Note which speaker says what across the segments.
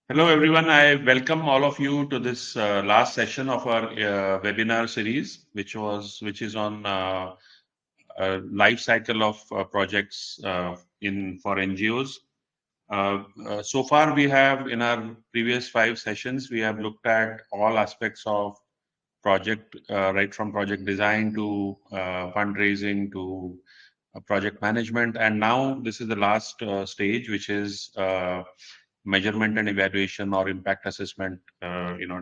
Speaker 1: Hello, everyone. I welcome all of you to this last session of our webinar series, which is on life cycle of projects in for NGOs. So far, we have in our previous 5 sessions, we have looked at all aspects of project, right from project design to fundraising to project management, and now this is the last stage, which is measurement and evaluation or impact assessment.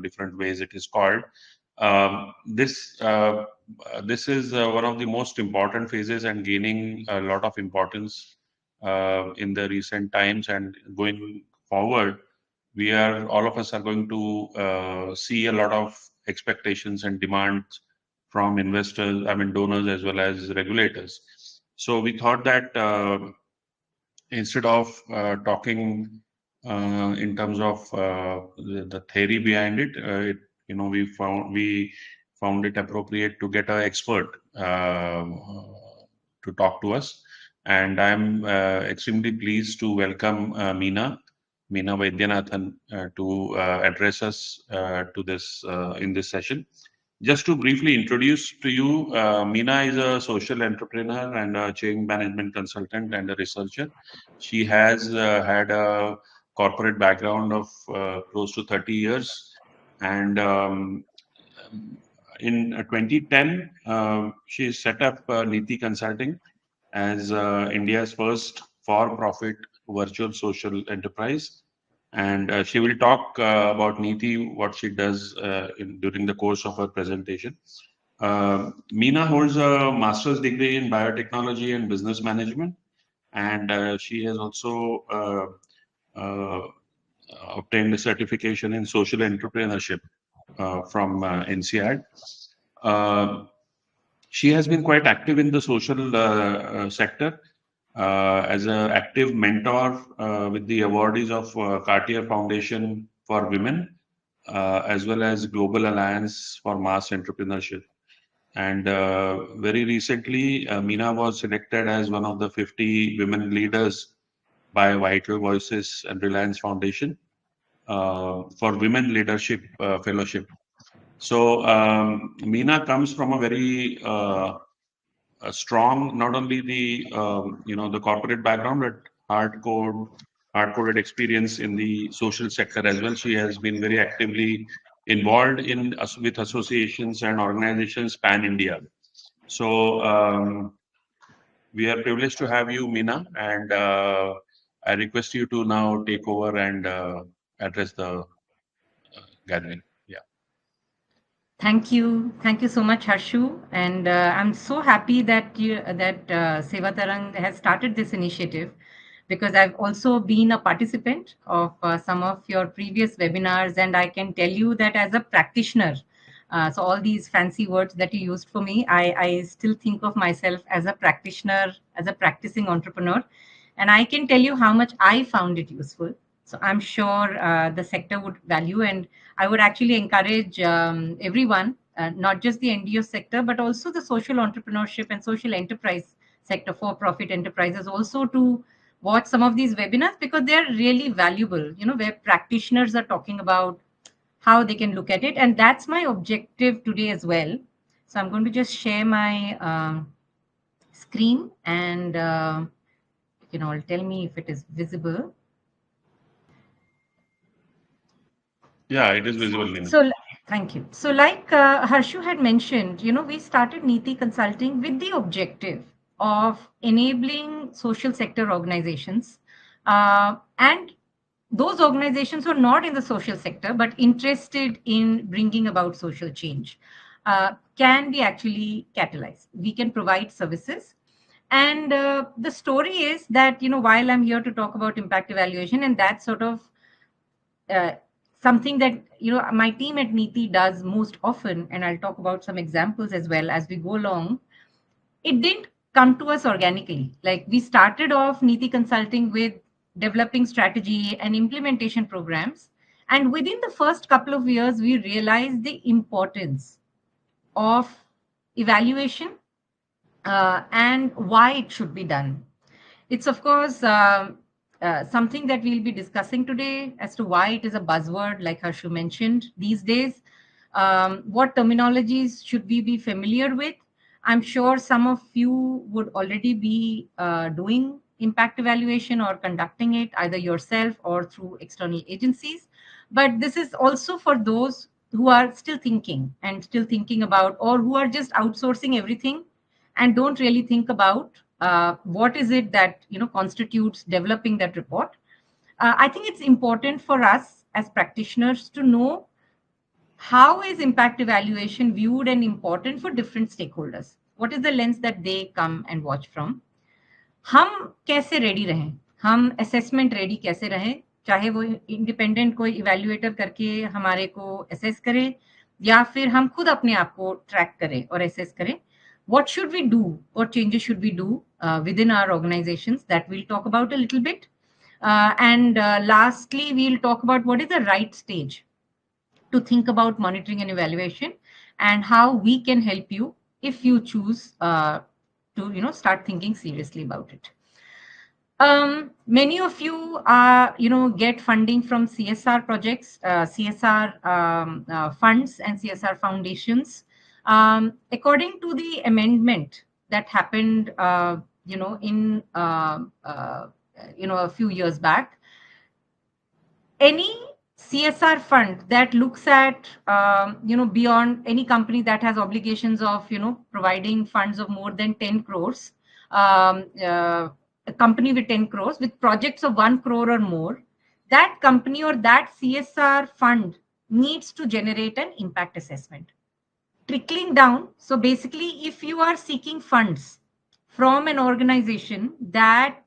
Speaker 1: Different ways it is called. Um, this uh, this is one of the most important phases and gaining a lot of importance in the recent times, and going forward we are all of us are going to see a lot of expectations and demands from investors, I mean donors as well as regulators. So we thought that instead of talking in terms of the theory behind it, we found it appropriate to get an expert to talk to us, and I'm extremely pleased to welcome Meena Vaidyanathan to address us to this in this session. Just to briefly introduce to you, Meena is a social entrepreneur and a change management consultant and a researcher. She has had a corporate background of close to 30 years. And in 2010, she set up Niti Consulting as India's first for-profit virtual social enterprise. And she will talk about Niti, what she does during the course of her presentation. Meena holds a master's degree in biotechnology and business management, and she has also uh, obtained a certification in social entrepreneurship from NCAD. Uh, she has been quite active in the social sector as an active mentor with the awardees of Cartier Foundation for Women, as well as Global Alliance for Mass Entrepreneurship. And very recently, Meena was selected as one of the 50 women leaders by Vital Voices and Reliance Foundation for Women Leadership Fellowship. So Meena comes from a very strong, not only the the corporate background, but hard-coded experience in the social sector as well. She has been very actively involved with associations and organizations pan India. So we are privileged to have you, Meena, and I request you to now take over and address the gathering. Yeah.
Speaker 2: Thank you so much, Harshu, and I'm so happy that Seva Tarang has started this initiative, because I've also been a participant of some of your previous webinars, and I can tell you that as a practitioner, so all these fancy words that you used for me, I still think of myself as a practitioner, as a practicing entrepreneur, and I can tell you how much I found it useful. So I'm sure the sector would value, and I would actually encourage everyone, not just the NGO sector, but also the social entrepreneurship and social enterprise sector, for-profit enterprises, also to watch some of these webinars, because they're really valuable. Where practitioners are talking about how they can look at it, and that's my objective today as well. So I'm going to just share my screen, and you can all tell me if it is visible.
Speaker 1: Yeah, it is visible, Meena.
Speaker 2: So, thank you. So, like Harshu had mentioned, we started Niti Consulting with the objective of enabling social sector organizations, and those organizations who are not in the social sector but interested in bringing about social change can be actually catalyzed. We can provide services. And the story is that, while I'm here to talk about impact evaluation, and that's sort of uh, something that my team at Niti does most often, and I'll talk about some examples as well as we go along. It didn't come to us organically. Like, we started off Niti Consulting with developing strategy and implementation programs, and within the first couple of years we realized the importance of evaluation, and why it should be done. It's, of course, something that we'll be discussing today as to why it is a buzzword, like Harshu mentioned these days. What terminologies should we be familiar with? I'm sure some of you would already be doing impact evaluation or conducting it either yourself or through external agencies. But this is also for those who are still thinking about, or who are just outsourcing everything and don't really think about what is it that constitutes developing that report. I think it's important for us as practitioners to know how is impact evaluation viewed and important for different stakeholders. What is the lens that they come and watch from? हम कैसे ready रहें, हम assessment ready कैसे रहें, चाहे वो independent कोई evaluator करके हमारे को असेस करे या फिर हम खुद अपने आप को ट्रैक करें और असेस करें. What should we do? What changes should we do within our organizations? That we'll talk about a little bit. And lastly, we'll talk about what is the right stage to think about monitoring and evaluation, and how we can help you if you choose to start thinking seriously about it. Many of you get funding from CSR projects, CSR funds and CSR foundations. According to the amendment that happened in a few years back, any CSR fund that looks at beyond any company that has obligations of providing funds of more than 10 crores, a company with 10 crores with projects of 1 crore or more, that company or that CSR fund needs to generate an impact assessment. Trickling down, so basically if you are seeking funds from an organization that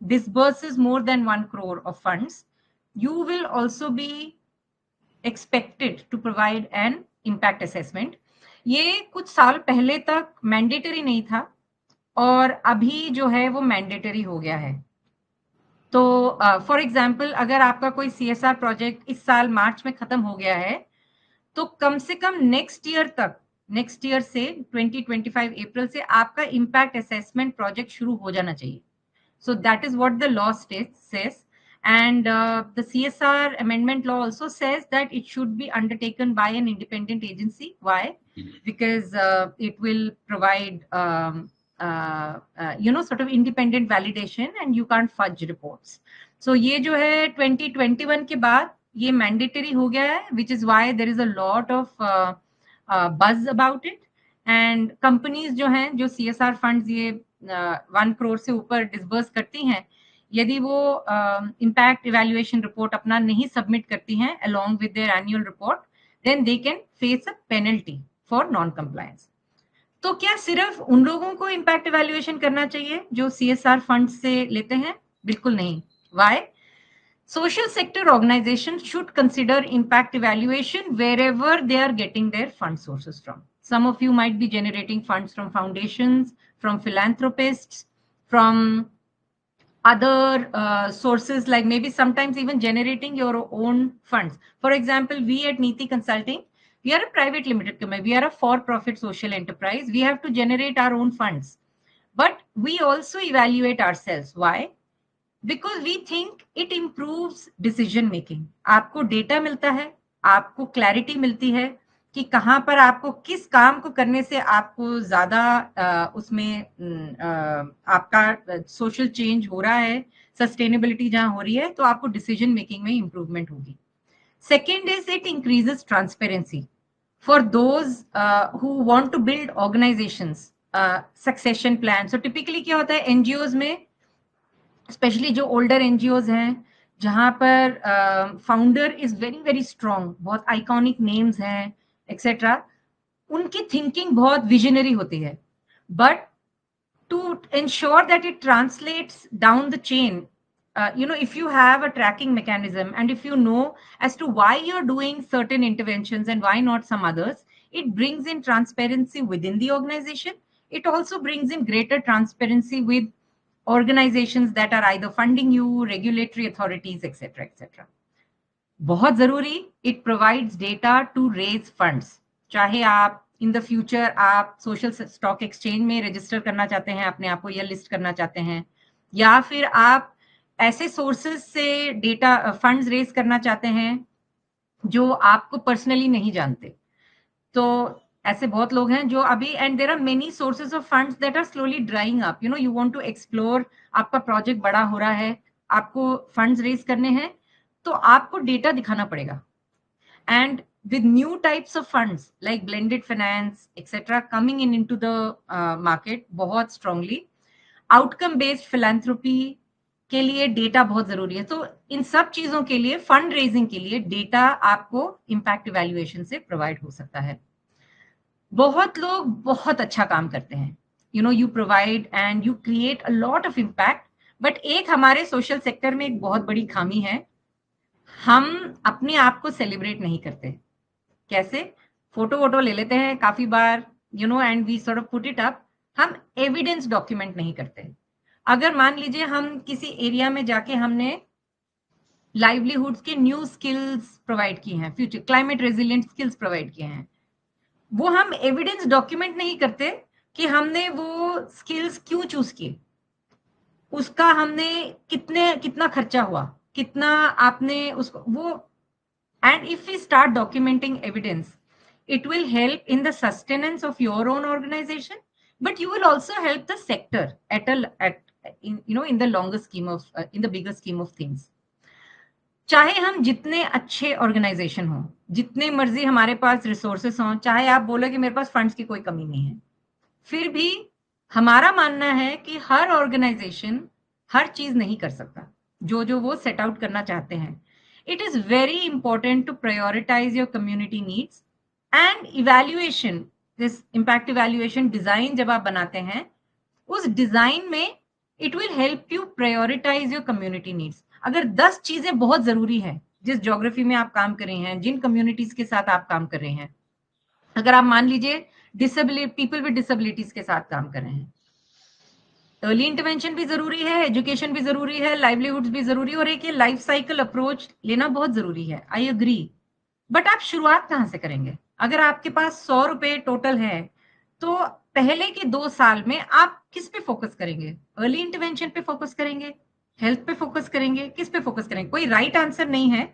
Speaker 2: disburses more than 1 crore of funds, you will also be expected to provide an impact assessment. ये कुछ साल पहले तक mandatory नहीं था और अभी जो है वो मैंडेटरी हो गया है. तो फॉर एग्जांपल अगर आपका कोई CSR प्रोजेक्ट इस साल मार्च में खत्म हो गया है तो कम से कम नेक्स्ट ईयर से 2025 अप्रैल से आपका इम्पैक्ट असेसमेंट प्रोजेक्ट शुरू हो जाना चाहिए. So that is what the law says. And the CSR amendment law also says that it should be undertaken by an independent agency. Why? Because it will provide sort of independent validation and you can't fudge reports. So ये जो है 2021 के बाद ये mandatory हो गया है, which is why there is a lot of buzz about it. And companies जो हैं जो CSR funds ये 1 crore से ऊपर डिसबर्स करती हैं, यदि वो इम्पैक्ट इवैल्यूएशन रिपोर्ट अपना नहीं सबमिट करती हैं along with their annual report, then they can face a penalty for non-compliance. तो क्या सिर्फ उन लोगों को इम्पैक्ट इवैल्यूएशन करना चाहिए जो CSR फंड से लेते हैं? बिल्कुल नहीं. Why? Social sector organizations should consider impact evaluation wherever they are getting their fund sources from. Some of you might be generating funds from foundations, from philanthropists, from other sources, like maybe sometimes even generating your own funds. For example, we at Neeti Consulting, we are a private limited company. We are a for-profit social enterprise. We have to generate our own funds. But we also evaluate ourselves. Why? Because we think it improves decision making. आपको data मिलता है, आपको clarity मिलती है कि कहाँ पर आपको किस काम को करने से आपको ज्यादा उसमें आपका सोशल चेंज हो रहा है, सस्टेनेबिलिटी जहाँ हो रही है, तो आपको डिसीजन मेकिंग में इंप्रूवमेंट होगी. Second is it increases transparency for those who want to build organisations, succession plan. So typically क्या होता है एनजीओज में, स्पेशली जो ओल्डर एनजीओज हैं जहां पर founder is very very strong, बहुत आइकॉनिक नेम्स हैं एक्सेट्रा, उनकी थिंकिंग बहुत विजनरी होती है. But to ensure that it translates down the chain, if you have a tracking mechanism and if you know as to why you're doing certain interventions and why not some others, it brings in transparency within the organization. It also brings in greater transparency with organizations that are either funding you, regulatory authorities, etc. बहुत जरूरी, it provides data to raise funds. चाहे आप in the future आप social stock exchange में register करना चाहते हैं अपने आप को या लिस्ट करना चाहते हैं, या फिर आप ऐसे सोर्सेस से डेटा फंड्स रेज करना चाहते हैं जो आपको पर्सनली नहीं जानते। तो ऐसे बहुत लोग हैं जो अभी, and there are many sources of funds that are slowly drawing up, you know, you want to explore, आपका प्रोजेक्ट बड़ा हो रहा है, आपको फंड्स रेज करने हैं, तो आपको डेटा दिखाना पड़ेगा। And with new types of funds like blended finance etc coming in into the market बहुत strongly, outcome based philanthropy के लिए डेटा बहुत जरूरी है। तो इन सब चीजों के लिए, फंड रेजिंग के लिए डेटा आपको इम्पैक्ट इवैल्यूएशन से प्रोवाइड हो सकता है। बहुत लोग बहुत अच्छा काम करते हैं, you know, you provide and you create a lot of impact, but एक हमारे सोशल सेक्टर में एक बहुत बड़ी खामी है, हम अपने आप को सेलिब्रेट नहीं करते। कैसे? फोटो वोटो ले लेते हैं काफी बार, you know, and we sort of put it up, हम एविडेंस डॉक्यूमेंट नहीं करते। अगर मान लीजिए हम किसी एरिया में जाके हमने लाइवलीहुड्स के न्यू स्किल्स प्रोवाइड किए हैं, future climate resilient skills provide किए हैं, वो हम एविडेंस डॉक्यूमेंट नहीं करते कि हमने वो स्किल्स क्यों चूज किए, उसका हमने कितना खर्चा हुआ, कितना आपने उसको वो, and if we start documenting evidence, it will help in the sustenance of your own organization, but you will also help the sector in the longer scheme of in the bigger scheme of things. चाहे हम जितने अच्छे organisation हो, जितने मर्जी हमारे पास resources हों, चाहे आप बोलो कि मेरे पास फंड्स की कोई कमी नहीं है, फिर भी हमारा मानना है कि हर ऑर्गेनाइजेशन हर चीज नहीं कर सकता जो वो सेट आउट करना चाहते हैं। It is very important to prioritize your community needs and evaluation, this impact evaluation design जब आप बनाते हैं, उस डिजाइन में it will help you prioritize your community needs। अगर 10 चीजें बहुत जरूरी है जिस ज्योग्राफी में आप काम कर रहे हैं, जिन कम्युनिटीज के साथ आप काम कर रहे हैं, अगर आप मान लीजिए पीपल विद डिसेबिलिटीज के साथ काम कर रहे हैं, अर्ली इंटरवेंशन भी जरूरी है, एजुकेशन भी जरूरी है, लाइवलीहुड्स भी जरूरी है, और एक ये लाइफ साइकिल अप्रोच लेना बहुत जरूरी है, आई एग्री। बट आप शुरुआत कहाँ से करेंगे? अगर आपके पास 100 रुपए टोटल है, तो पहले के 2 साल में आप किस पे फोकस करेंगे? अर्ली इंटरवेंशन पे फोकस करेंगे, हेल्थ पे फोकस करेंगे, किस पे फोकस करेंगे? कोई राइट आंसर नहीं है,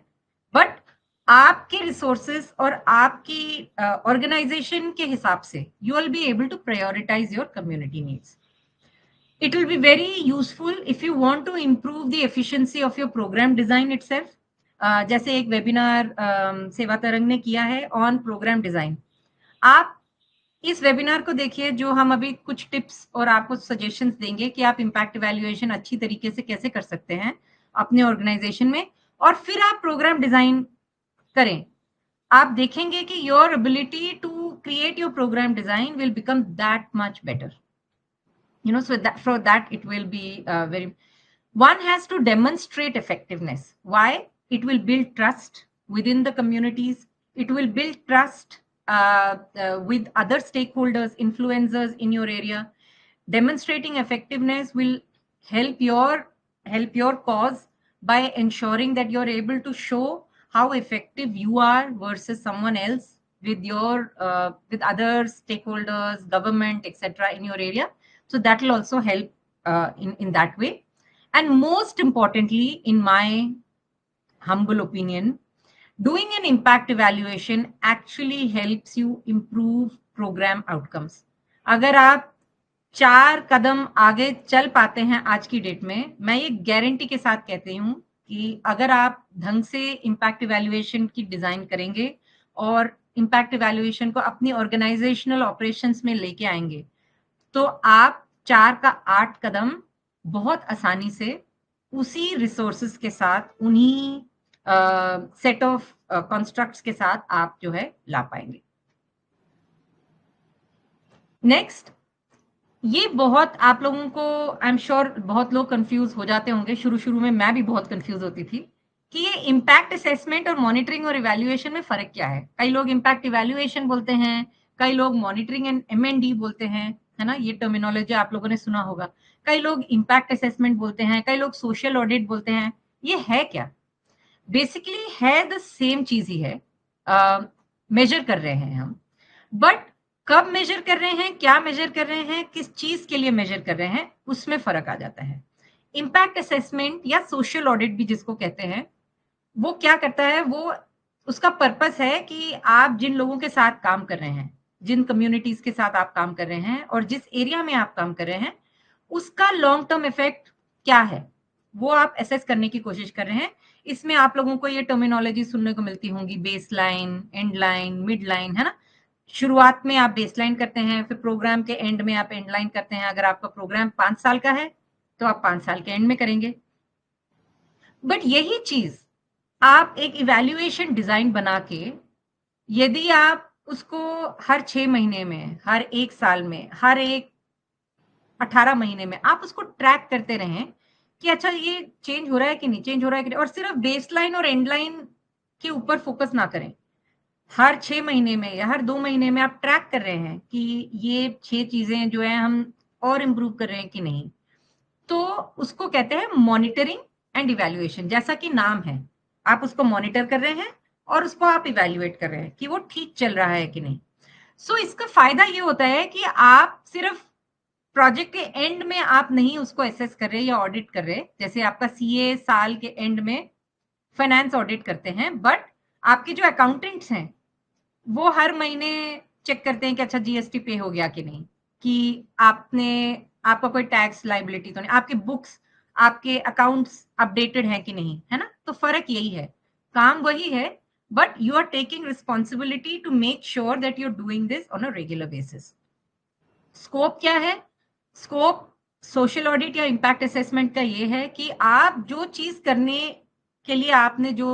Speaker 2: बट आपके रिसोर्सेस और आपकी ऑर्गेनाइजेशन के हिसाब से you will be able to prioritise your community needs. It will be very useful if you want to improve the efficiency of your program design itself. जैसे एक वेबिनार सेवा तरंग ने किया है ऑन प्रोग्राम डिजाइन, आप इस वेबिनार को देखिए, जो हम अभी कुछ टिप्स और आपको सजेशंस देंगे कि आप इम्पैक्ट इवैल्यूएशन अच्छी तरीके से कैसे कर सकते हैं अपने ऑर्गेनाइजेशन में, और फिर आप प्रोग्राम डिजाइन करें। आप देखेंगे कि your ability to create your programme design will become that much better, you know, so that for that it will be very, one has to demonstrate effectiveness. Why? It will build trust within the communities, it will build trust with other stakeholders, influencers in your area. Demonstrating effectiveness will help your cause by ensuring that you're able to show how effective you are versus someone else with your with other stakeholders, government, etc. in your area. So that will also help in that way. And most importantly, in my humble opinion, doing an impact evaluation actually helps you improve program outcomes. अगर आप 4 कदम आगे चल पाते हैं आज की date में, मैं ये गारंटी के साथ कहती हूँ कि अगर आप ढंग से इम्पैक्ट इवैल्यूएशन की डिजाइन करेंगे और इम्पैक्ट इवैल्यूएशन को अपनी ऑर्गेनाइजेशनल ऑपरेशंस में लेके आएंगे, तो आप 4 का 8 कदम बहुत आसानी से उसी रिसोर्सेस के साथ, उन्हीं सेट ऑफ कंस्ट्रक्ट्स के साथ आप जो है ला पाएंगे। नेक्स्ट, ये बहुत आप लोगों को, आई एम श्योर बहुत लोग कंफ्यूज हो जाते होंगे, शुरू में मैं भी बहुत कंफ्यूज होती थी कि ये इम्पैक्ट असेसमेंट और मॉनिटरिंग और इवैल्यूएशन में फर्क क्या है। कई लोग इम्पैक्ट इवैल्यूएशन बोलते हैं, कई लोग मॉनिटरिंग एंड MND बोलते हैं, है ना, ये टर्मिनोलॉजी आप लोगों ने सुना होगा। कई लोग इम्पैक्ट असेसमेंट बोलते हैं, कई लोग सोशल ऑडिट बोलते हैं। ये है क्या? बेसिकली है द सेम चीज ही है, मेजर कर रहे हैं हम, बट कब मेजर कर रहे हैं, क्या मेजर कर रहे हैं, किस चीज के लिए मेजर कर रहे हैं, उसमें फर्क आ जाता है। इम्पैक्ट असेसमेंट या सोशल ऑडिट भी जिसको कहते हैं, वो क्या करता है, वो उसका पर्पस है कि आप जिन लोगों के साथ काम कर रहे हैं, जिन कम्युनिटीज के साथ आप काम कर रहे हैं और जिस एरिया में आप काम कर रहे हैं, उसका लॉन्ग टर्म इफेक्ट क्या है, वो आप असेस करने की कोशिश कर रहे हैं। इसमें आप लोगों को ये टर्मिनोलॉजी सुनने को मिलती होंगी, base line, and line, mid line, है ना। शुरुआत में आप बेस लाइन करते हैं, फिर प्रोग्राम के एंड में आप एंड लाइन करते हैं। अगर आपका प्रोग्राम 5 साल का है तो आप 5 साल के एंड में करेंगे। बट यही चीज आप एक इवैल्यूएशन डिजाइन बना के, यदि आप उसको हर 6 महीने में, हर 1 साल में, हर एक 18 महीने में आप उसको ट्रैक करते रहें कि अच्छा ये चेंज हो रहा है कि नहीं, चेंज हो रहा है कि नहीं, और सिर्फ बेस लाइन और एंड लाइन के ऊपर फोकस ना करें। हर 6 महीने में या हर 2 महीने में आप ट्रैक कर रहे हैं कि ये 6 चीजें जो है हम और इम्प्रूव कर रहे हैं कि नहीं, तो उसको कहते हैं मॉनिटरिंग एंड इवैल्यूएशन। जैसा कि नाम है, आप उसको मॉनिटर कर रहे हैं और उसको आप इवैल्यूएट कर रहे हैं कि वो ठीक चल रहा है कि नहीं। सो इसका फायदा ये होता है कि आप सिर्फ प्रोजेक्ट के एंड में आप नहीं उसको असेस कर रहे या ऑडिट कर रहे, जैसे आपका सीए साल के एंड में फाइनेंस ऑडिट करते हैं, बट आपके जो अकाउंटेंट्स हैं वो हर महीने चेक करते हैं कि अच्छा जीएसटी पे हो गया कि नहीं, कि आपका कोई टैक्स लाइबिलिटी तो नहीं, आपके बुक्स, आपके अकाउंट्स अपडेटेड हैं कि नहीं, है ना। तो फर्क यही है, काम वही है, but you are taking responsibility to make sure that you are doing this on a regular basis. Scope क्या है? स्कोप सोशल ऑडिट या इम्पैक्ट असेसमेंट का ये है कि आप जो चीज करने के लिए आपने जो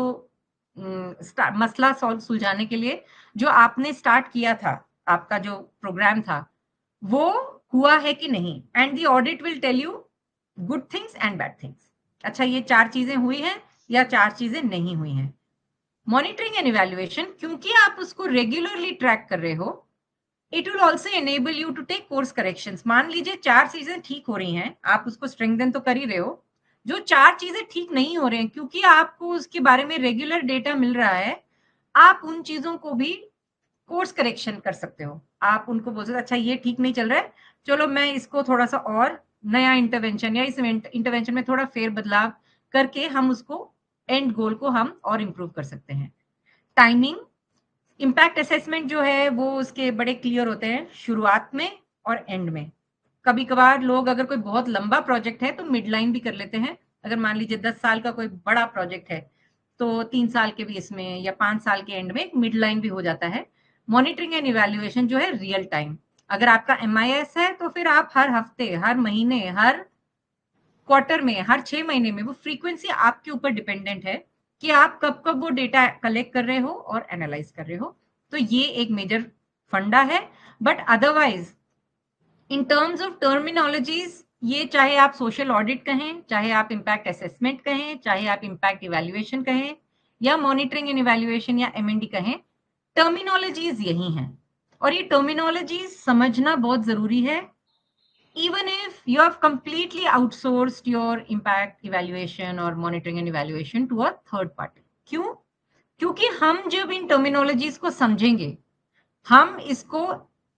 Speaker 2: मसला सुलझाने के लिए जो आपने स्टार्ट किया था, आपका जो प्रोग्राम था, वो हुआ है कि नहीं। And the audit will tell you good things and bad things. अच्छा ये 4 चीजें हुई हैं या 4 चीजें नहीं हुई हैं। मॉनिटरिंग एंड इवैल्यूएशन, क्योंकि आप उसको रेगुलरली ट्रैक कर रहे हो, it will also enable you to take course corrections. मान लीजिए 4 चीजें ठीक हो रही हैं, आप उसको स्ट्रेंथन तो कर ही रहे हो, जो 4 चीजें ठीक नहीं हो रहे हैं, क्योंकि आपको उसके बारे में रेगुलर डेटा मिल रहा है, आप उन चीजों को भी कोर्स करेक्शन कर सकते हो। आप उनको बोल सकते अच्छा ये ठीक नहीं चल रहा है, चलो मैं इसको थोड़ा सा और नया इंटरवेंशन या इस इंटरवेंशन में थोड़ा फेर बदलाव करके हम उसको एंड गोल को हम और इम्प्रूव कर सकते हैं। टाइमिंग, इम्पैक्ट असेसमेंट जो है वो उसके बड़े क्लियर होते हैं शुरुआत में और एंड में। कभी कभार लोग अगर कोई बहुत लंबा प्रोजेक्ट है तो मिड लाइन भी कर लेते हैं। अगर मान लीजिए 10 साल का कोई बड़ा प्रोजेक्ट है तो 3 साल के बीच में या 5 साल के एंड में एक मिड लाइन भी हो जाता है। मॉनिटरिंग एंड इवैल्यूएशन जो है रियल टाइम। अगर आपका MIS है तो फिर आप हर हफ्ते, हर महीने, हर क्वार्टर में, हर 6 महीने में, वो फ्रीक्वेंसी आपके ऊपर डिपेंडेंट है कि आप कब कब वो डेटा कलेक्ट कर रहे हो और एनालाइज कर रहे हो। तो ये एक मेजर फंडा है। But otherwise in terms of terminologies, ये चाहे आप सोशल ऑडिट कहें, चाहे आप इम्पैक्ट असेसमेंट कहें, चाहे आप इम्पैक्ट इवैल्यूएशन कहें, या मॉनिटरिंग एंड इवैल्यूएशन या MND कहें, टर्मिनोलॉजीज यही हैं। और ये टर्मिनोलॉजीज समझना बहुत जरूरी है, even if you have completely outsourced your impact evaluation or monitoring and evaluation to a third party। क्यों? क्योंकि हम जब इन टर्मिनोलॉजीज को समझेंगे, हम इसको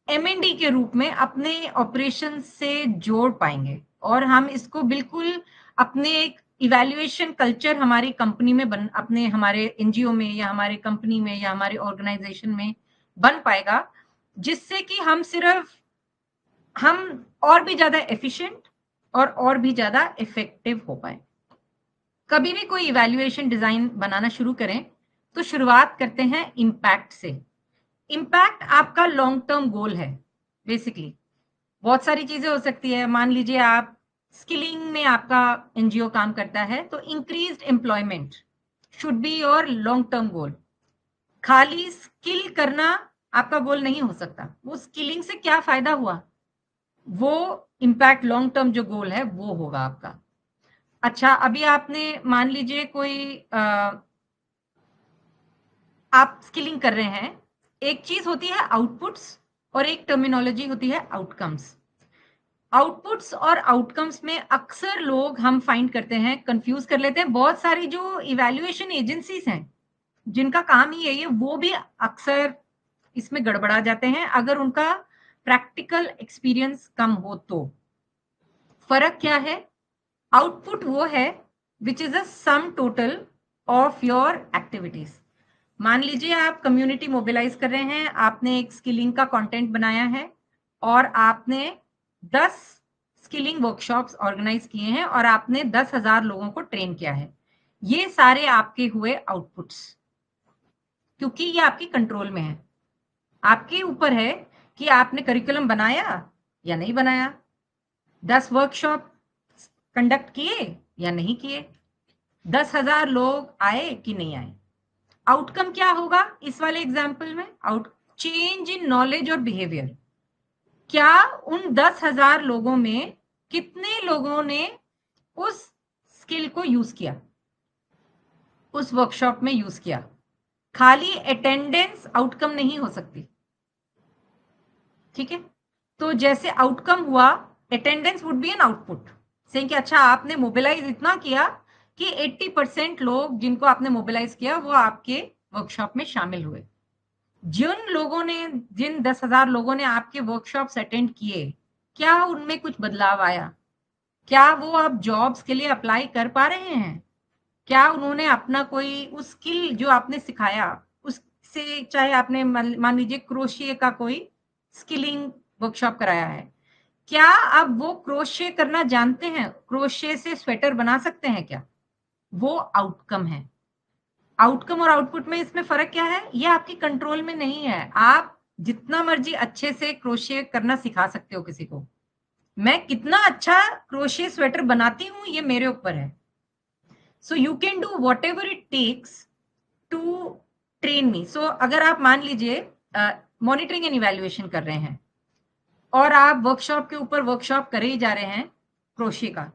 Speaker 2: MND के रूप में अपने ऑपरेशन से जोड़ पाएंगे और हम इसको बिल्कुल अपने एक इवैल्यूएशन कल्चर हमारी कंपनी में अपने हमारे NGO में या हमारे कंपनी में या हमारे ऑर्गेनाइजेशन में बन पाएगा, जिससे कि हम और भी ज्यादा एफिशिएंट और भी ज्यादा इफेक्टिव हो पाए। कभी भी कोई इवैल्यूएशन डिजाइन बनाना शुरू करें तो शुरुआत करते हैं इम्पैक्ट से। इम्पैक्ट आपका लॉन्ग टर्म गोल है। बेसिकली बहुत सारी चीजें हो सकती है। मान लीजिए आप स्किलिंग में आपका NGO काम करता है तो increased employment should be your long term goal. खाली स्किल करना आपका गोल नहीं हो सकता। वो स्किलिंग से क्या फायदा हुआ, वो इम्पैक्ट लॉन्ग टर्म जो गोल है वो होगा आपका। अच्छा अभी आपने मान लीजिए कोई आप स्किलिंग कर रहे हैं, एक चीज होती है आउटपुट्स और एक टर्मिनोलॉजी होती है आउटकम्स। आउटपुट्स और आउटकम्स में अक्सर लोग हम फाइंड करते हैं कंफ्यूज कर लेते हैं। बहुत सारी जो इवैल्यूएशन एजेंसीज हैं जिनका काम ही है ये, वो भी अक्सर इसमें गड़बड़ा जाते हैं अगर उनका प्रैक्टिकल एक्सपीरियंस कम हो तो। फर्क क्या है? आउटपुट वो है which is a sum total of your activities. मान लीजिए आप कम्युनिटी मोबिलाइज कर रहे हैं, आपने एक स्किलिंग का कंटेंट बनाया है और आपने 10 स्किलिंग वर्कशॉप्स ऑर्गेनाइज किए हैं और आपने 10,000 लोगों को ट्रेन किया है। ये सारे आपके हुए आउटपुट्स, क्योंकि ये आपकी कंट्रोल में है। आपके ऊपर है कि आपने करिकुलम बनाया या नहीं बनाया, 10 वर्कशॉप कंडक्ट किए या नहीं किए, 10,000 लोग आए कि नहीं आए। आउटकम क्या होगा इस वाले एग्जाम्पल में? चेंज इन नॉलेज और बिहेवियर। क्या उन 10,000 लोगों में कितने लोगों ने उस स्किल को यूज किया, उस वर्कशॉप में यूज किया? खाली अटेंडेंस आउटकम नहीं हो सकती, ठीक है? तो जैसे आउटकम हुआ, attendance would be an output, से कि अच्छा आपने मोबिलाइज इतना किया कि 80% लोग जिनको आपने मोबिलाइज किया वो आपके वर्कशॉप में शामिल हुए। जिन लोगों ने, जिन 10,000 लोगों ने आपके वर्कशॉप्स अटेंड किए, क्या उनमें कुछ बदलाव आया? क्या वो अब जॉब्स के लिए अप्लाई कर पा रहे हैं? क्या उन्होंने अपना कोई उस स्किल जो आपने सिखाया उससे, चाहे आपने मान लीजिए क्रोशिये का कोई स्किलिंग वर्कशॉप कराया है, क्या अब वो क्रोशिये करना जानते हैं? क्रोशिये से स्वेटर बना सकते हैं क्या? वो आउटकम है। आउटकम और आउटपुट में इसमें फर्क क्या है? ये आपकी कंट्रोल में नहीं है। आप जितना मर्जी अच्छे से क्रोशिये करना सिखा सकते हो किसी को, मैं कितना अच्छा क्रोशिये स्वेटर बनाती हूं ये मेरे ऊपर है। So you can do whatever it takes to train me. So अगर आप मान लीजिए मॉनिटरिंग एंड इवैल्यूएशन कर रहे हैं और आप वर्कशॉप के ऊपर वर्कशॉप करे ही जा रहे हैं क्रोशिये का,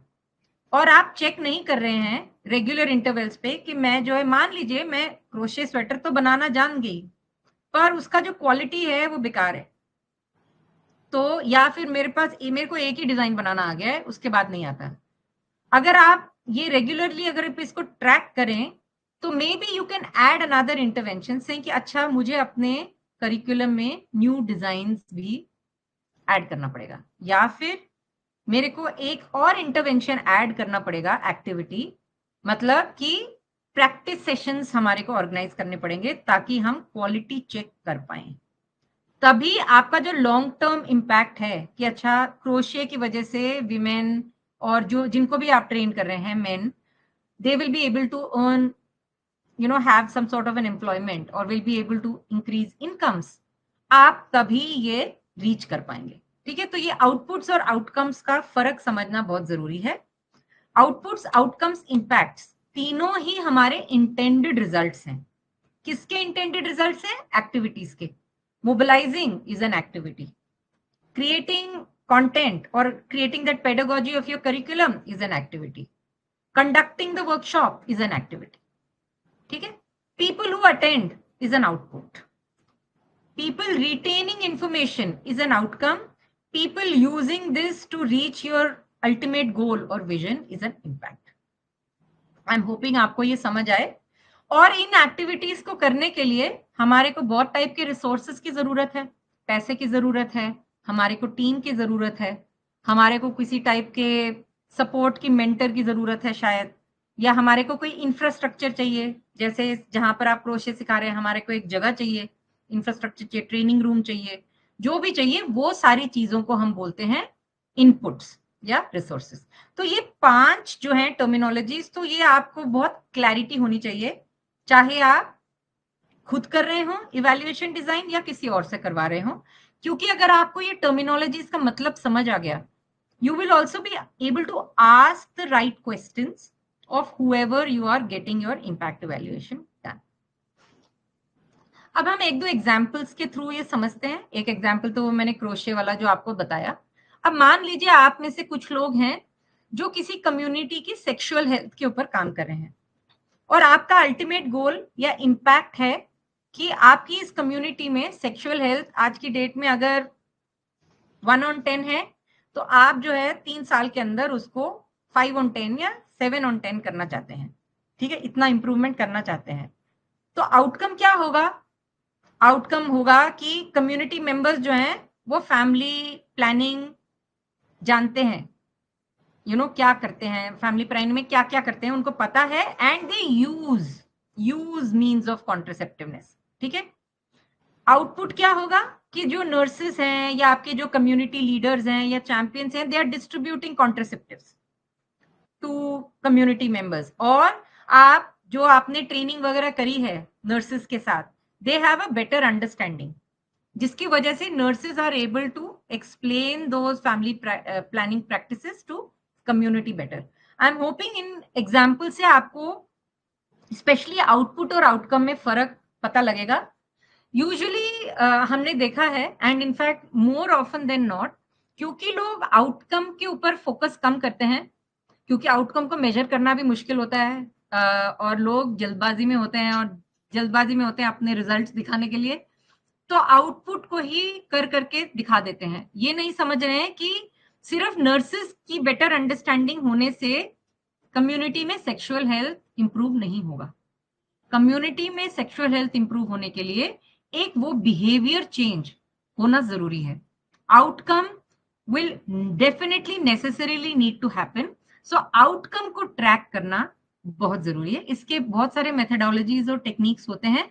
Speaker 2: और आप चेक नहीं कर रहे हैं रेगुलर इंटरवल्स पे कि मैं जो है, मान लीजिए मैं क्रोशिये स्वेटर तो बनाना जान गई पर उसका जो क्वालिटी है वो बेकार है, तो या फिर मेरे को एक ही डिजाइन बनाना आ गया है, उसके बाद नहीं आता। अगर आप ये रेगुलरली अगर इसको ट्रैक करें तो may be you can add another intervention से कि अच्छा मुझे अपने करिकुलम में न्यू डिजाइन भी ऐड करना पड़ेगा, या फिर मेरे को एक और इंटरवेंशन ऐड करना पड़ेगा, एक्टिविटी, मतलब कि प्रैक्टिस सेशंस हमारे को ऑर्गेनाइज करने पड़ेंगे ताकि हम क्वालिटी चेक कर पाए। तभी आपका जो लॉन्ग टर्म इम्पैक्ट है कि अच्छा क्रोशिये की वजह से विमेन और जो जिनको भी आप ट्रेन कर रहे हैं main, they will be able to earn, have some sort of an employment or will be able to increase incomes, आप तभी ये रीच कर पाएंगे। ठीक है, तो ये आउटपुट्स और आउटकम्स का फर्क समझना बहुत जरूरी है। आउटपुट्स, आउटकम्स, इम्पैक्ट्स तीनों ही हमारे इंटेंडेड रिजल्ट्स हैं। किसके इंटेंडेड रिजल्ट्स हैं? एक्टिविटीज के। Mobilising is an activity, creating content or creating that pedagogy of your curriculum is an activity, conducting the workshop is an activity, ठीक है? People who attend is an output, people retaining information is an outcome, people using this to reach your ultimate goal or vision is an impact. I'm hoping आपको ये समझ आए। और इन activities को करने के लिए हमारे को बहुत टाइप के रिसोर्सेज की जरूरत है, पैसे की जरूरत है, हमारे को टीम की जरूरत है, हमारे को किसी टाइप के सपोर्ट की मेंटर की जरूरत है शायद, या हमारे को कोई इंफ्रास्ट्रक्चर चाहिए, जैसे जहां पर आप क्रोशिये सिखा रहे हैं हमारे को एक जगह चाहिए, इंफ्रास्ट्रक्चर चाहिए, ट्रेनिंग रूम चाहिए, जो भी चाहिए वो सारी चीजों को हम बोलते हैं इनपुट्स या रिसोर्सेज। तो ये 5 जो है टर्मिनोलॉजीज, तो ये आपको बहुत क्लैरिटी होनी चाहिए, चाहे आप खुद कर रहे हो इवैल्यूएशन डिजाइन या किसी और से करवा रहे हो, क्योंकि अगर आपको ये टर्मिनोलॉजीज का मतलब समझ आ गया, you will also be able to ask the right questions of whoever you are getting your impact evaluation done. अब हम एक दो एग्जाम्पल्स के थ्रू ये समझते हैं। एक एग्जाम्पल तो मैंने क्रोशिये वाला जो आपको बताया। अब मान लीजिए आप में से कुछ लोग हैं जो किसी कम्युनिटी की सेक्सुअल हेल्थ के ऊपर काम कर रहे हैं और आपका अल्टीमेट गोल या इम्पैक्ट है कि आपकी इस कम्युनिटी में सेक्सुअल हेल्थ आज की डेट में अगर 1 on 10 है तो आप जो है 3 साल के अंदर उसको 5 on 10 या 7 on 10 करना चाहते हैं। ठीक है, इतना इंप्रूवमेंट करना चाहते हैं। तो आउटकम क्या होगा? आउटकम होगा कि कम्युनिटी मेंबर्स जो हैं वो फैमिली प्लानिंग जानते हैं, क्या करते हैं, फैमिली प्लानिंग में क्या क्या करते हैं उनको पता है, and they use means of contraceptiveness. ठीक है, आउटपुट क्या होगा कि जो नर्सेस हैं या आपके जो कम्युनिटी लीडर्स हैं या चैंपियंस हैं, they are distributing contraceptives to community members. और आप जो आपने ट्रेनिंग वगैरह करी है नर्सेस के साथ, they have a better understanding, जिसकी वजह से nurses are able to explain those family planning practices to community better. I am hoping इन एग्जाम्पल से आपको स्पेशली आउटपुट और आउटकम में फर्क पता लगेगा। यूजुअली हमने देखा है, and in fact more often than not, क्योंकि लोग आउटकम के ऊपर फोकस कम करते हैं, क्योंकि आउटकम को मेजर करना भी मुश्किल होता है, और लोग जल्दबाजी में होते हैं, और जल्दबाजी में होते हैं अपने रिजल्ट्स दिखाने के लिए, तो आउटपुट को ही कर करके दिखा देते हैं। ये नहीं समझ रहे हैं कि सिर्फ नर्सेस की बेटर अंडरस्टैंडिंग होने से कम्युनिटी में सेक्सुअल हेल्थ इंप्रूव नहीं होगा। कम्युनिटी में सेक्सुअल हेल्थ इंप्रूव होने के लिए एक वो बिहेवियर चेंज होना जरूरी है। Outcome will definitely necessarily need to happen, so outcome को ट्रैक करना बहुत जरूरी है। इसके बहुत सारे मेथडोलॉजीज और टेक्निक्स होते हैं,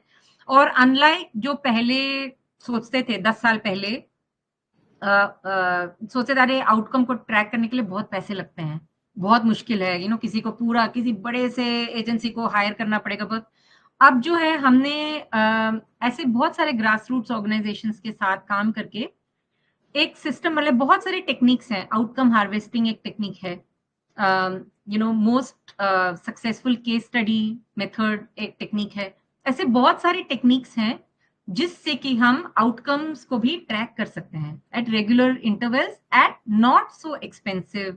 Speaker 2: और अनलाइक जो पहले सोचते थे 10 साल पहले, सोचते थे आउटकम को ट्रैक करने के लिए बहुत पैसे लगते हैं, बहुत मुश्किल है, किसी को पूरा किसी बड़े से एजेंसी को हायर करना पड़ेगा बहुत। अब जो है हमने ऐसे बहुत सारे ग्रास रूट्स ऑर्गेनाइजेशंस के साथ काम करके एक सिस्टम, मतलब बहुत सारी टेक्निक्स हैं। आउटकम हार्वेस्टिंग एक टेक्निक है, most successful case study method एक टेक्निक है। ऐसे बहुत सारी टेक्निक्स हैं जिससे कि हम आउटकम्स को भी ट्रैक कर सकते हैं at regular intervals, at not so expensive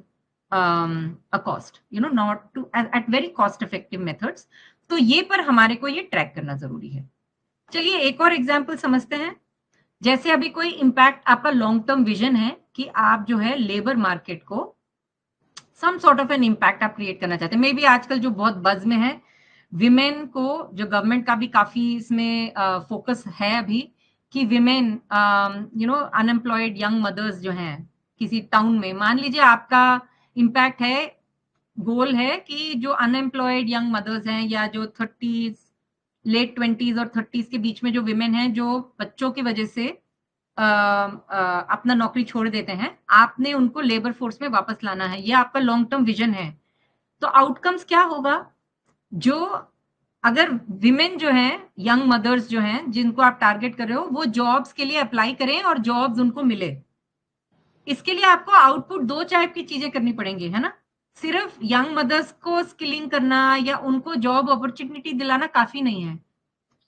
Speaker 2: a cost, not too at very cost effective methods. तो ये पर हमारे को ये ट्रैक करना जरूरी है। चलिए एक और एग्जाम्पल समझते हैं। जैसे अभी कोई इम्पैक्ट, आपका लॉन्ग टर्म विजन है कि आप जो है लेबर मार्केट को some sort of an impact आप क्रिएट करना चाहते हैं। मे बी आजकल जो बहुत बज में है, विमेन को, जो गवर्नमेंट का भी काफी इसमें फोकस है अभी, कि विमेन अनएम्प्लॉयड यंग मदर्स जो हैं किसी टाउन में, मान लीजिए आपका इम्पैक्ट है, गोल है कि जो अनएम्प्लॉयड यंग मदर्स हैं या जो 30s, लेट 20s और 30s के बीच में जो विमेन हैं, जो बच्चों की वजह से अपना नौकरी छोड़ देते हैं, आपने उनको लेबर फोर्स में वापस लाना है। ये आपका लॉन्ग टर्म विजन है। तो आउटकम्स क्या होगा, जो अगर विमेन जो हैं, यंग मदर्स जो हैं जिनको आप टारगेट कर रहे हो, वो जॉब्स के लिए अप्लाई करें और जॉब्स उनको मिले। इसके लिए आपको आउटपुट दो टाइप की चीजें करनी पड़ेंगी, है ना। सिर्फ यंग मदर्स को स्किलिंग करना या उनको जॉब अपॉर्चुनिटी दिलाना काफी नहीं है,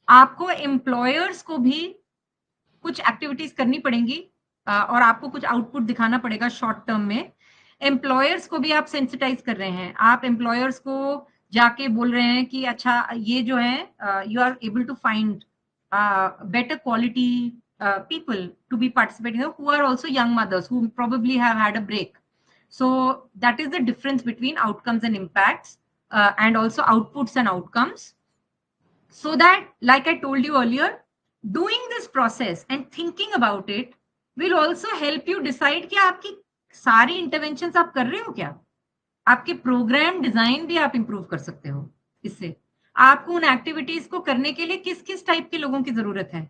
Speaker 2: आपको एम्प्लॉयर्स को भी कुछ एक्टिविटीज करनी पड़ेंगी, और आपको कुछ आउटपुट दिखाना पड़ेगा शॉर्ट टर्म में। एम्प्लॉयर्स को भी आप सेंसिटाइज कर रहे हैं, आप एम्प्लॉयर्स को जाके बोल रहे हैं कि अच्छा ये जो है, you are able to find better quality people to be participating, who are also young mothers who probably have had a break. So that is the difference between outcomes and impacts, and also outputs and outcomes. So that, like I told you earlier, doing this process and thinking about it will also help you decide कि आपकी सारी interventions आप कर रहे हो क्या। आपके programme design भी आप इंप्रूव कर सकते हो इससे। आपको उन एक्टिविटीज को करने के लिए किस किस टाइप के लोगों की जरूरत है,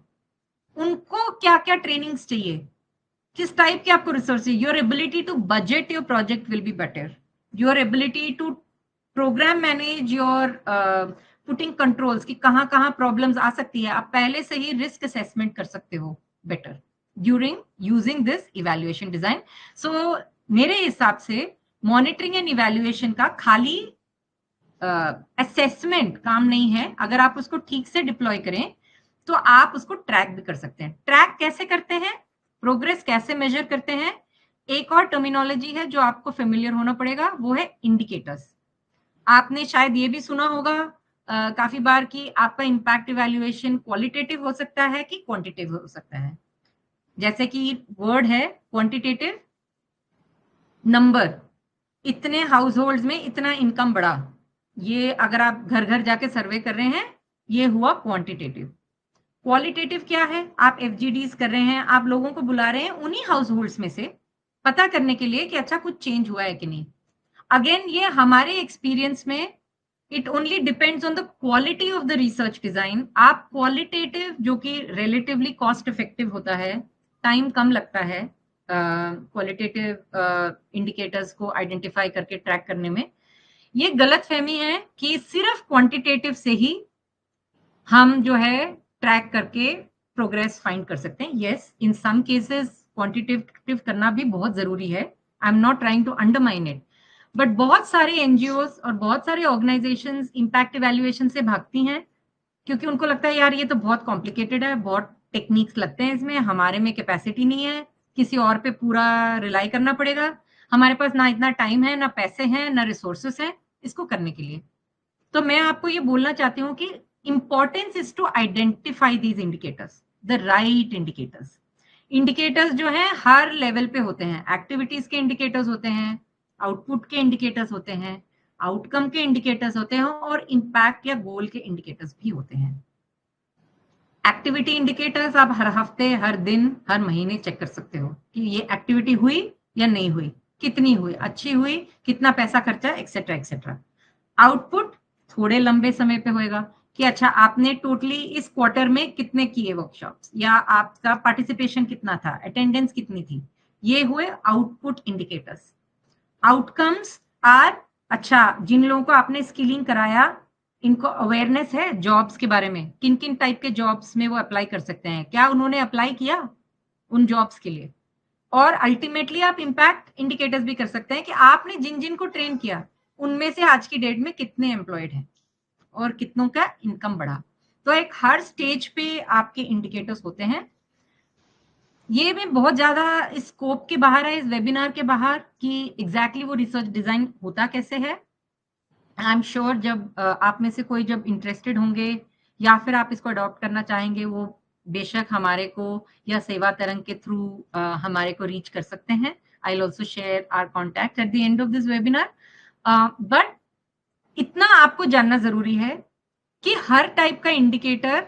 Speaker 2: उनको क्या क्या ट्रेनिंग्स चाहिए, किस टाइप के आपको रिसोर्स चाहिए। Your ability to budget your project will be better, your ability to programme manage your putting controls, कि कहाँ कहाँ प्रॉब्लम्स आ सकती है, आप पहले से ही रिस्क असेसमेंट कर सकते हो better during using this evaluation design. So मेरे हिसाब से मॉनिटरिंग एंड इवैल्यूएशन का खाली असेसमेंट काम नहीं है, अगर आप उसको ठीक से डिप्लॉय करें तो आप उसको ट्रैक भी कर सकते हैं। ट्रैक कैसे करते हैं, प्रोग्रेस कैसे मेजर करते हैं, एक और टर्मिनोलॉजी है जो आपको फेमिलियर होना पड़ेगा, वो है इंडिकेटर्स। आपने शायद ये भी सुना होगा काफी बार कि आपका इम्पैक्ट इवैल्यूएशन क्वालिटेटिव हो सकता है कि क्वांटिटेटिव हो सकता है। जैसे कि वर्ड है क्वांटिटेटिव, नंबर, इतने हाउस होल्ड में इतना इनकम बढ़ा, ये अगर आप घर घर जाके सर्वे कर रहे हैं, ये हुआ क्वांटिटेटिव। क्वालिटेटिव क्या है, आप एफजीडीज कर रहे हैं, आप लोगों को बुला रहे हैं उन्हीं हाउस होल्ड्स में से पता करने के लिए कि अच्छा कुछ चेंज हुआ है कि नहीं। अगेन ये हमारे एक्सपीरियंस में it only depends on the quality of the research design. आप क्वालिटेटिव, जो कि रिलेटिवली कॉस्ट इफेक्टिव होता है, टाइम कम लगता है क्वालिटेटिव इंडिकेटर्स को आइडेंटिफाई करके ट्रैक करने में। ये गलत फहमी है कि सिर्फ क्वांटिटेटिव से ही हम जो है ट्रैक करके प्रोग्रेस फाइंड कर सकते हैं। Yes, in some cases quantitative करना भी बहुत जरूरी है, I am not trying to undermine it, but बहुत सारे एनजीओज और बहुत सारे ऑर्गेनाइजेशंस इम्पैक्ट इवैल्यूएशन से भागती हैं क्योंकि उनको लगता है यार ये तो बहुत कॉम्प्लिकेटेड है, बहुत टेक्निक्स लगते हैं इसमें, हमारे में कैपेसिटी नहीं है, किसी और पे पूरा रिलाई करना पड़ेगा, हमारे पास ना इतना टाइम है, ना पैसे हैं, ना रिसोर्सेस हैं इसको करने के लिए। तो मैं आपको ये बोलना चाहती हूँ कि importance is to identify these indicators, the right indicators. Indicators जो है हर लेवल पे होते हैं, एक्टिविटीज के इंडिकेटर्स होते हैं, आउटपुट के इंडिकेटर्स होते हैं, आउटकम के इंडिकेटर्स होते हैं, और इम्पैक्ट या गोल के इंडिकेटर्स भी होते हैं। एक्टिविटी इंडिकेटर्स आप हर हफ्ते, हर दिन, हर महीने चेक कर सकते हो कि ये एक्टिविटी हुई या नहीं हुई, कितनी हुई, अच्छी हुई, कितना पैसा खर्चा, एक्सेट्रा एक्सेट्रा। आउटपुट थोड़े लंबे समय पे होएगा कि अच्छा आपने टोटली इस क्वार्टर में कितने किए वर्कशॉप्स, या आपका पार्टिसिपेशन कितना था, अटेंडेंस कितनी थी, ये हुए आउटपुट इंडिकेटर्स। आउटकम्स आर, अच्छा जिन लोगों को आपने स्किलिंग कराया, इनको अवेयरनेस है जॉब्स के बारे में, किन किन टाइप के जॉब्स में वो अप्लाई कर सकते हैं, क्या उन्होंने अप्लाई किया उन जॉब्स के लिए। और अल्टीमेटली आप इम्पैक्ट इंडिकेटर्स भी कर सकते हैं कि आपने जिन जिन को ट्रेन किया उनमें से आज की डेट में कितने एम्प्लॉयड हैं और कितनों का इनकम बढ़ा। तो एक हर स्टेज पे आपके इंडिकेटर्स होते हैं। ये भी बहुत ज्यादा स्कोप के बाहर है इस वेबिनार के बाहर कि एग्जैक्टली वो रिसर्च डिजाइन होता कैसे है। आई एम श्योर जब आप में से कोई जब इंटरेस्टेड होंगे या फिर आप इसको अडॉप्ट करना चाहेंगे, वो बेशक हमारे को या सेवा तरंग के थ्रू हमारे को रीच कर सकते हैं। I will also share our contact at the end of this webinar. But इतना आपको जानना जरूरी है कि हर टाइप का इंडिकेटर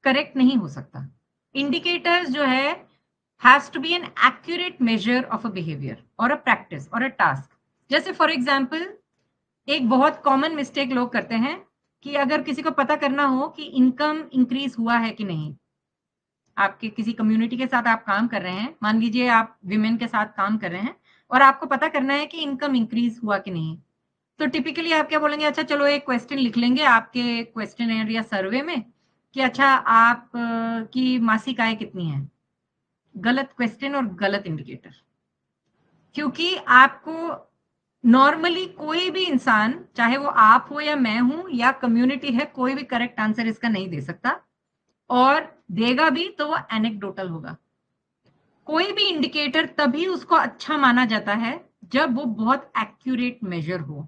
Speaker 2: करेक्ट नहीं हो सकता। इंडिकेटर्स जो है has to be an accurate measure of a behaviour और अ प्रैक्टिस और अ टास्क। जैसे फॉर एग्जाम्पल एक बहुत कॉमन मिस्टेक लोग करते हैं कि अगर किसी को पता करना हो कि इनकम इंक्रीज हुआ है कि नहीं, आपके किसी कम्युनिटी के साथ आप काम कर रहे हैं, मान लीजिए आप विमेन के साथ काम कर रहे हैं और आपको पता करना है कि इनकम इंक्रीज हुआ कि नहीं, तो टिपिकली आप क्या बोलेंगे, अच्छा चलो एक क्वेश्चन लिख लेंगे आपके क्वेश्चन या सर्वे में कि अच्छा आप की मासिक आय कितनी है। गलत क्वेश्चन और गलत इंडिकेटर, क्योंकि आपको नॉर्मली कोई भी इंसान, चाहे वो आप हो या मैं हूं या कम्युनिटी है, कोई भी करेक्ट आंसर इसका नहीं दे सकता, और देगा भी तो वो एनेक्डोटल होगा। कोई भी इंडिकेटर तभी उसको अच्छा माना जाता है जब वो बहुत एक्यूरेट मेजर हो।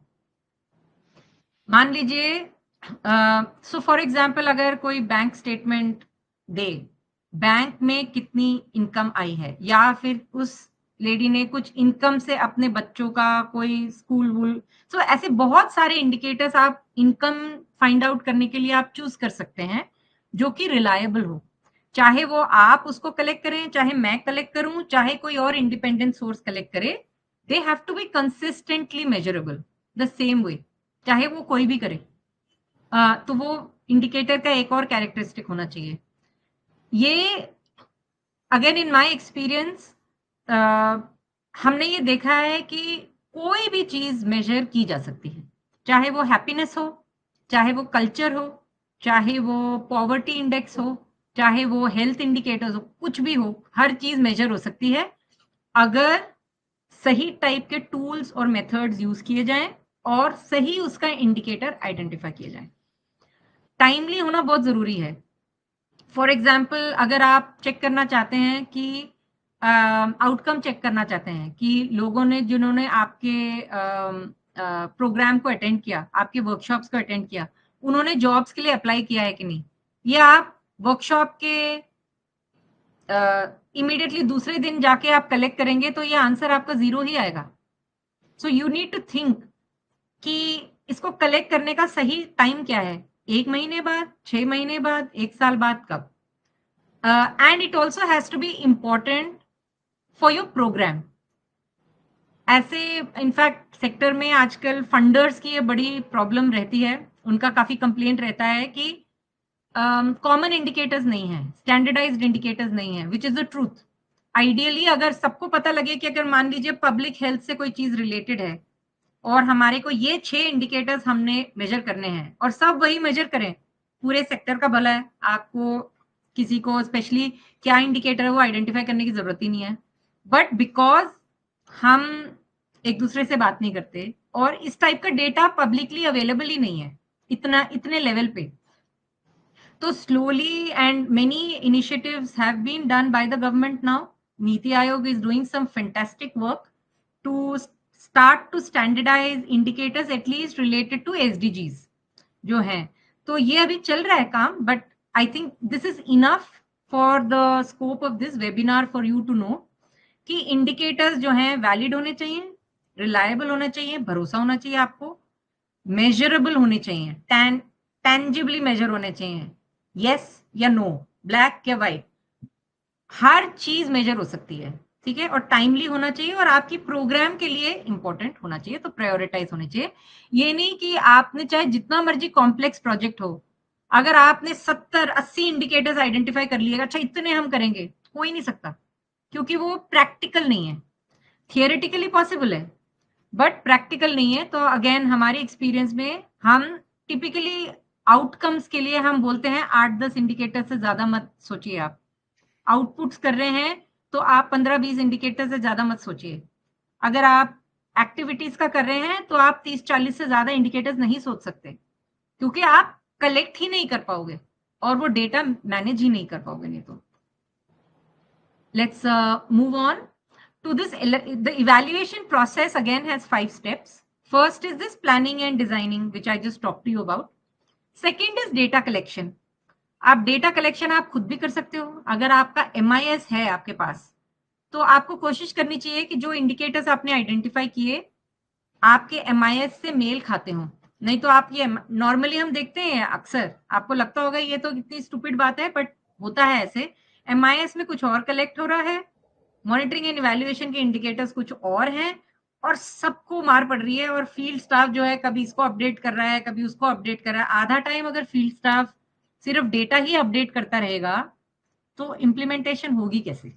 Speaker 2: मान लीजिए सो फॉर एग्जाम्पल अगर कोई बैंक स्टेटमेंट दे, बैंक में कितनी इनकम आई है, या फिर उस लेडी ने कुछ इनकम से अपने बच्चों का कोई स्कूल वूल, सो ऐसे बहुत सारे इंडिकेटर्स आप इनकम फाइंड आउट करने के लिए आप चूज कर सकते हैं जो कि रिलायबल हो, चाहे वो आप उसको कलेक्ट करें, चाहे मैं कलेक्ट करूं, चाहे कोई और इंडिपेंडेंट सोर्स कलेक्ट करे, they have to be consistently measurable the same way, चाहे वो कोई भी करे। तो वो इंडिकेटर का एक और कैरेक्टरिस्टिक होना चाहिए। ये अगेन इन माय एक्सपीरियंस हमने ये देखा है कि कोई भी चीज मेजर की जा सकती है, चाहे वो हैप्पीनेस हो, चाहे वो कल्चर हो, चाहे वो पॉवर्टी इंडेक्स हो, चाहे वो हेल्थ इंडिकेटर्स हो, कुछ भी हो, हर चीज मेजर हो सकती है अगर सही टाइप के टूल्स और मेथड्स यूज किए जाएं और सही उसका इंडिकेटर आइडेंटिफाई किए जाएं। टाइमली होना बहुत जरूरी है। फॉर एग्जाम्पल अगर आप चेक करना चाहते हैं कि आउटकम चेक करना चाहते हैं कि लोगों ने, जिन्होंने आपके प्रोग्राम को अटेंड किया, आपके वर्कशॉप्स को अटेंड किया, उन्होंने जॉब्स के लिए अप्लाई किया है कि नहीं, ये आप वर्कशॉप के इमीडिएटली दूसरे दिन जाके आप कलेक्ट करेंगे तो ये आंसर आपका 0 ही आएगा। So you need to think कि इसको कलेक्ट करने का सही टाइम क्या है, 1 महीने बाद, 6 महीने बाद, 1 साल बाद, कब। And it also has to be important for your programme. ऐसे इनफैक्ट सेक्टर में आजकल फंडर्स की ये बड़ी प्रॉब्लम रहती है, उनका काफ़ी कंप्लेंट रहता है कि कॉमन इंडिकेटर्स नहीं है, स्टैंडर्डाइज्ड इंडिकेटर्स नहीं है, which is the truth. Ideally अगर सबको पता लगे कि अगर मान लीजिए पब्लिक हेल्थ से कोई चीज़ रिलेटेड है और हमारे को ये 6 इंडिकेटर्स हमने मेजर करने हैं और सब वही मेजर करें, पूरे सेक्टर का भला है। आपको किसी को स्पेशली क्या इंडिकेटर है वो आइडेंटिफाई करने की ज़रूरत ही नहीं है। बट बिकॉज़ हम एक दूसरे से बात नहीं करते और इस टाइप का डेटा पब्लिकली अवेलेबल ही नहीं है, इतने लेवल पे। तो slowly and many initiatives have been done by the government now. Niti Aayog is doing some fantastic work to start to standardize indicators at least related to SDGs जो हैं। तो ये अभी चल रहा है काम, but I think this is enough for the scope of this webinar for you to know कि indicators जो हैं valid होने चाहिए, reliable होना चाहिए, भरोसा होना चाहिए आपको, measurable होने चाहिए, tangibly measure होने चाहिए, yes या no, black या white, हर चीज मेजर हो सकती है, ठीक है, और टाइमली होना चाहिए और आपकी प्रोग्राम के लिए इंपॉर्टेंट होना चाहिए, तो प्रायोरिटाइज होने चाहिए। ये नहीं कि आपने चाहे जितना मर्जी कॉम्प्लेक्स प्रोजेक्ट हो, अगर आपने 70-80 इंडिकेटर्स आइडेंटिफाई कर लिए, अच्छा इतने हम करेंगे, हो ही नहीं सकता, क्योंकि वो प्रैक्टिकल नहीं है। थियोरेटिकली पॉसिबल है बट प्रैक्टिकल नहीं है। तो अगेन हमारे एक्सपीरियंस में हम टिपिकली आउटकम्स के लिए हम बोलते हैं 8-10 इंडिकेटर से ज्यादा मत सोचिए। आप आउटपुट्स कर रहे हैं तो आप 15-20 इंडिकेटर से ज्यादा मत सोचिए। अगर आप एक्टिविटीज का कर रहे हैं तो आप 30-40 से ज्यादा इंडिकेटर्स नहीं सोच सकते, क्योंकि आप कलेक्ट ही नहीं कर पाओगे और वो डेटा मैनेज ही नहीं कर पाओगे। नहीं तो let's move on to this. The evaluation process again has 5 steps. First is this planning and designing, which I just talked to you about. Second is data collection. आप डेटा कलेक्शन आप खुद भी कर सकते हो। अगर आपका MIS है आपके पास, तो आपको कोशिश करनी चाहिए कि जो इंडिकेटर्स आपने आइडेंटिफाई किए आपके MIS से मेल खाते हो। नहीं तो आप ये नॉर्मली हम देखते हैं, अक्सर आपको लगता होगा ये तो कितनी स्टूपिड बात है, बट होता है ऐसे। MIS में कुछ और कलेक्ट हो रहा है, मॉनिटरिंग एंड इवैल्यूएशन के इंडिकेटर्स कुछ और हैं, और सबको मार पड़ रही है। और फील्ड स्टाफ जो है कभी इसको अपडेट कर रहा है, कभी उसको अपडेट कर रहा है। आधा टाइम अगर फील्ड स्टाफ सिर्फ डेटा ही अपडेट करता रहेगा तो इम्प्लीमेंटेशन होगी कैसे?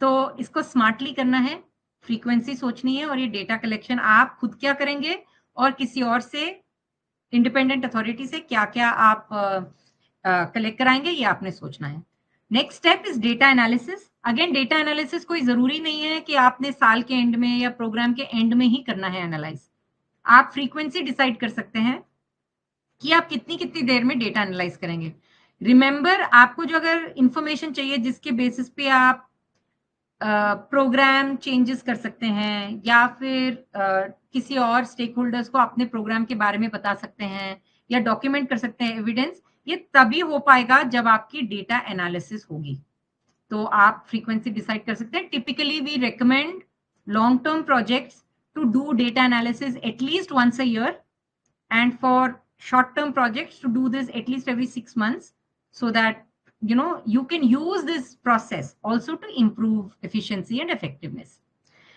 Speaker 2: तो इसको स्मार्टली करना है, फ्रीक्वेंसी सोचनी है, और ये डेटा कलेक्शन आप खुद क्या करेंगे और किसी और से, इंडिपेंडेंट अथॉरिटी से क्या क्या आप कलेक्ट कराएंगे, ये आपने सोचना है। Next step is data analysis. Again data analysis कोई जरूरी नहीं है कि आपने साल के एंड में या प्रोग्राम के एंड में ही करना है एनालाइज। आप फ्रीक्वेंसी डिसाइड कर सकते हैं कि आप कितनी कितनी देर में डेटा एनालाइज करेंगे। रिमेंबर, आपको जो अगर इंफॉर्मेशन चाहिए जिसके बेसिस पे आप प्रोग्राम चेंजेस कर सकते हैं या फिर किसी और स्टेक होल्डर्स को अपने प्रोग्राम के बारे में बता सकते हैं या डॉक्यूमेंट कर सकते हैं एविडेंस, ये तभी हो पाएगा जब आपकी डेटा एनालिसिस होगी। तो आप फ्रीक्वेंसी डिसाइड कर सकते हैं। Typically we recommend long term projects to do data analysis at least once a year, and for short term projects to do this at least every 6 months, so that you can use this process also to improve efficiency and effectiveness.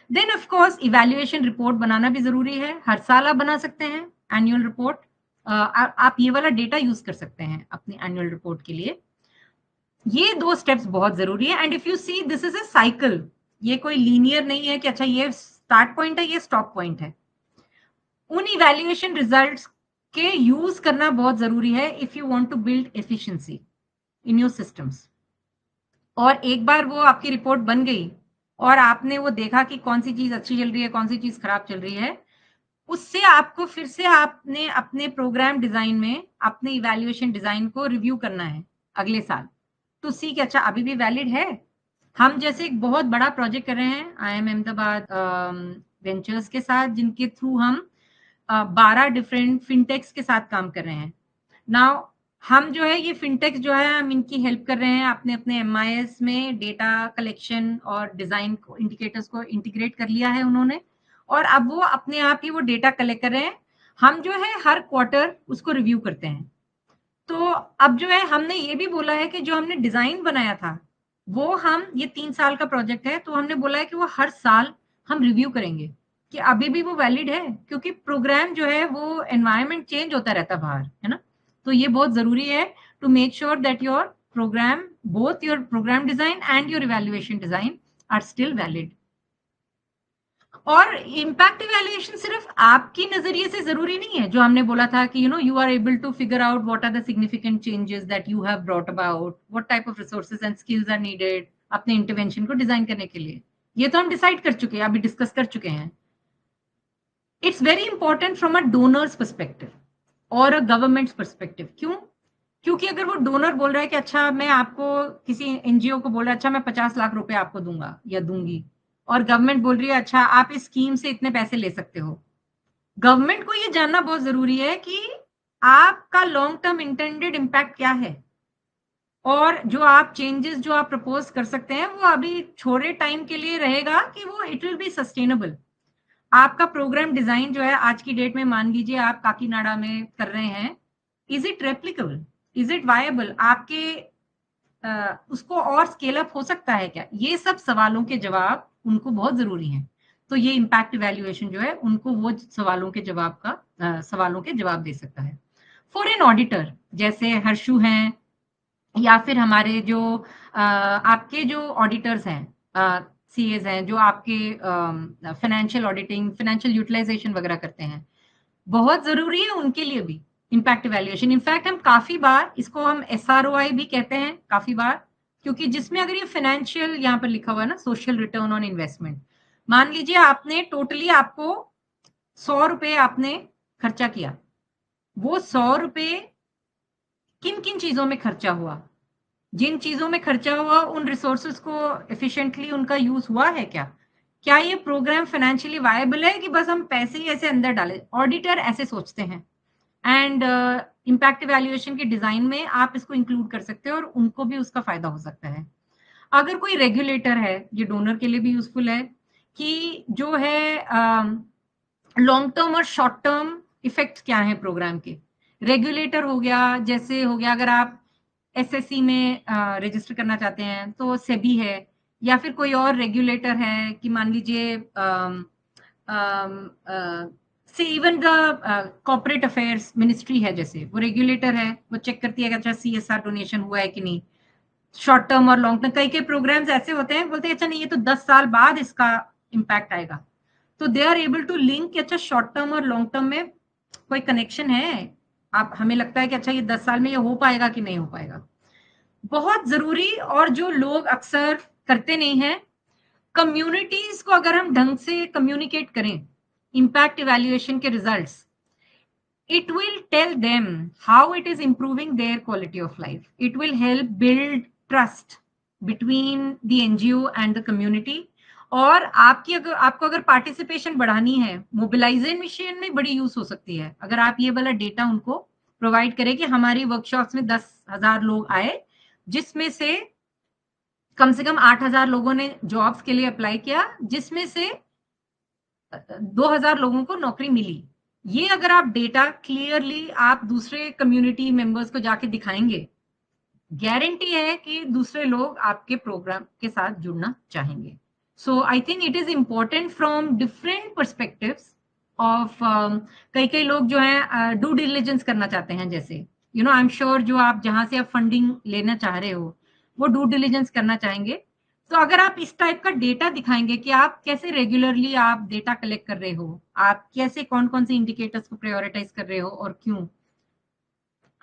Speaker 2: Then of course evaluation report बनाना भी जरूरी है। हर साल आप बना सकते हैं annual report. आप ये वाला डेटा यूज कर सकते हैं अपनी एनुअल रिपोर्ट के लिए। ये 2 स्टेप्स बहुत जरूरी है। And if you see, this is a cycle, ये कोई लीनियर नहीं है कि अच्छा ये स्टार्ट पॉइंट है ये स्टॉप पॉइंट है। उन इवैल्यूएशन रिजल्ट्स के यूज करना बहुत जरूरी है if you want to build efficiency in your systems. और एक बार वो आपकी रिपोर्ट बन गई और आपने वो देखा कि कौन सी चीज अच्छी चल रही है, कौन सी चीज खराब चल रही है, उससे आपको फिर से आपने अपने प्रोग्राम डिजाइन में अपने इवैल्यूएशन डिजाइन को रिव्यू करना है अगले साल, टू सी कि अच्छा अभी भी वैलिड है। हम जैसे एक बहुत बड़ा प्रोजेक्ट कर रहे हैं IIM अहमदाबाद वेंचर्स के साथ, जिनके थ्रू हम 12 डिफरेंट फिनटेक्स के साथ काम कर रहे हैं। नाउ हम जो है ये फिनटेक्स जो है हम इनकी हेल्प कर रहे हैं अपने अपने MIS में डेटा कलेक्शन और डिजाइन को, इंडिकेटर्स को इंटीग्रेट कर लिया है उन्होंने, और अब वो अपने आप ही वो डेटा कलेक्ट कर रहे हैं। हम जो है हर क्वार्टर उसको रिव्यू करते हैं। तो अब जो है हमने ये भी बोला है कि जो हमने डिजाइन बनाया था वो हम, ये 3 साल का प्रोजेक्ट है, तो हमने बोला है कि वो हर साल हम रिव्यू करेंगे कि अभी भी वो वैलिड है, क्योंकि प्रोग्राम जो है वो एनवायरनमेंट चेंज होता रहता है बाहर, है ना। तो ये बहुत जरूरी है to make sure that your programme, both your programme design and your evaluation design are still valid. और इम्पैक्ट इवैल्यूएशन सिर्फ आपकी नजरिए से जरूरी नहीं है, जो हमने बोला था कि you are able to figure out what are the significant changes that you have brought about, what type of resources and skills are needed अपने इंटरवेंशन को डिजाइन करने के लिए। ये तो हम डिसाइड कर चुके हैं, अभी डिस्कस कर चुके हैं। It's very important from a donors perspective और अ गवर्नमेंट पर्सपेक्टिव। क्यों? क्योंकि अगर वो डोनर बोल रहा है कि अच्छा मैं आपको, किसी एनजीओ को बोल रहा है अच्छा मैं 50 लाख रुपए आपको दूंगा या दूंगी, और गवर्नमेंट बोल रही है अच्छा आप इस स्कीम से इतने पैसे ले सकते हो, गवर्नमेंट को ये जानना बहुत जरूरी है कि आपका लॉन्ग टर्म इंटेंडेड इम्पैक्ट क्या है, और जो आप चेंजेस जो आप प्रपोज कर सकते हैं वो अभी छोटे टाइम के लिए रहेगा कि वो इट विल बी सस्टेनेबल। आपका प्रोग्राम डिजाइन जो है आज की डेट में, मान लीजिए आप काकीनाडा में कर रहे हैं, is it replicable, is it viable, आपके उसको और स्केल अप हो सकता है क्या? ये सब सवालों के जवाब उनको बहुत जरूरी हैं। तो ये इम्पैक्ट इवैल्यूएशन जो है उनको वो सवालों के जवाब दे सकता है। फॉर एन ऑडिटर जैसे हर्षु हैं, या फिर हमारे जो आपके जो ऑडिटर्स हैं, सीएज हैं, जो आपके फाइनेंशियल ऑडिटिंग, फाइनेंशियल यूटिलाइजेशन वगैरह करते हैं, बहुत जरूरी है उनके लिए भी इम्पैक्ट इवैल्यूएशन। इनफैक्ट हम काफी बार इसको हम SROI भी कहते हैं काफी बार, क्योंकि जिसमें अगर ये फाइनेंशियल यहाँ पर लिखा हुआ है ना, सोशल रिटर्न ऑन इन्वेस्टमेंट, मान लीजिए आपने टोटली आपको 100 रुपए आपने खर्चा किया, वो 100 रुपए किन किन चीजों में खर्चा हुआ, जिन चीजों में खर्चा हुआ उन रिसोर्सेज को एफिशिएंटली उनका यूज हुआ है क्या, क्या ये प्रोग्राम फाइनेंशियली वायबल है कि बस हम पैसे ही ऐसे अंदर डालें। ऑडिटर ऐसे सोचते हैं, एंड इम्पैक्ट इवैल्यूएशन के डिजाइन में आप इसको इंक्लूड कर सकते हो और उनको भी उसका फायदा हो सकता है। अगर कोई रेगुलेटर है, ये डोनर के लिए भी यूजफुल है कि जो है लॉन्ग टर्म और शॉर्ट टर्म इफेक्ट क्या है प्रोग्राम के। रेगुलेटर हो गया, जैसे हो गया अगर आप एसएससी में रजिस्टर करना चाहते हैं तो सेबी है, या फिर कोई और रेगुलेटर है कि मान लीजिए से even the corporate affairs ministry है, जैसे वो रेगुलेटर है, वो चेक करती है कि अच्छा CSR डोनेशन हुआ है कि नहीं। शॉर्ट टर्म और लॉन्ग टर्म कई कई प्रोग्राम्स ऐसे होते हैं, बोलते हैं अच्छा नहीं ये तो 10 साल बाद इसका इम्पैक्ट आएगा, तो they are able to link कि अच्छा शॉर्ट टर्म और लॉन्ग टर्म में कोई कनेक्शन है। आप, हमें लगता है कि अच्छा ये 10 साल में ये हो पाएगा कि नहीं हो पाएगा। बहुत जरूरी, और जो लोग अक्सर करते नहीं है, कम्युनिटीज को अगर हम ढंग से कम्युनिकेट करें इम्पैक्ट इवैल्यूएशन के results, it will tell them how it is improving their quality of life. It will help build trust between the NGO and the community. और आपको अगर पार्टिसिपेशन बढ़ानी है, मोबिलाइजेशन में बड़ी यूज हो सकती है अगर आप ये वाला डेटा उनको प्रोवाइड करें कि हमारी वर्कशॉप्स में 10,000 लोग आए, जिसमें से कम से कम 8,000 लोगों ने जॉब्स के लिए अप्लाई किया, जिसमें से 2,000 लोगों को नौकरी मिली। ये अगर आप डेटा क्लियरली आप दूसरे कम्युनिटी मेंबर्स को जाके दिखाएंगे, गारंटी है कि दूसरे लोग आपके प्रोग्राम के साथ जुड़ना चाहेंगे। So I think it is important from different perspectives of, कई कई लोग जो है डू डिलिजेंस करना चाहते हैं, जैसे आई एम श्योर जो आप जहां से आप फंडिंग लेना चाह रहे हो वो डू डिलिजेंस करना चाहेंगे। तो अगर आप इस टाइप का डेटा दिखाएंगे कि आप कैसे रेगुलरली आप डेटा कलेक्ट कर रहे हो, आप कैसे कौन कौन से इंडिकेटर्स को प्रायोरिटाइज कर रहे हो और क्यों।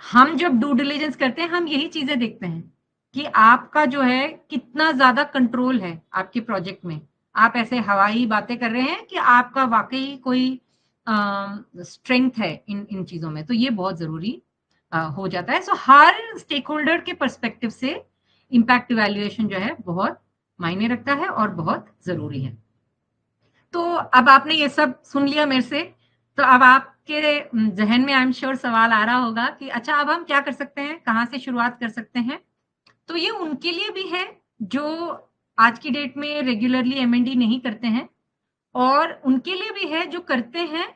Speaker 2: हम जब ड्यू डिलिजेंस करते हैं हम यही चीजें देखते हैं कि आपका जो है कितना ज्यादा कंट्रोल है आपके प्रोजेक्ट में, आप ऐसे हवाई बातें कर रहे हैं कि आपका वाकई कोई स्ट्रेंथ है इन चीजों में। तो ये बहुत जरूरी हो जाता है। सो हर स्टेक होल्डर के पर्सपेक्टिव से इम्पैक्ट इवैल्यूएशन जो है बहुत मायने रखता है और बहुत जरूरी है। तो अब आपने ये सब सुन लिया मेरे से, तो अब आपके जहन में आई एम श्योर सवाल आ रहा होगा कि अच्छा अब हम क्या कर सकते हैं, कहाँ से शुरुआत कर सकते हैं। तो ये उनके लिए भी है जो आज की डेट में रेगुलरली एमएनडी नहीं करते हैं, और उनके लिए भी है जो करते हैं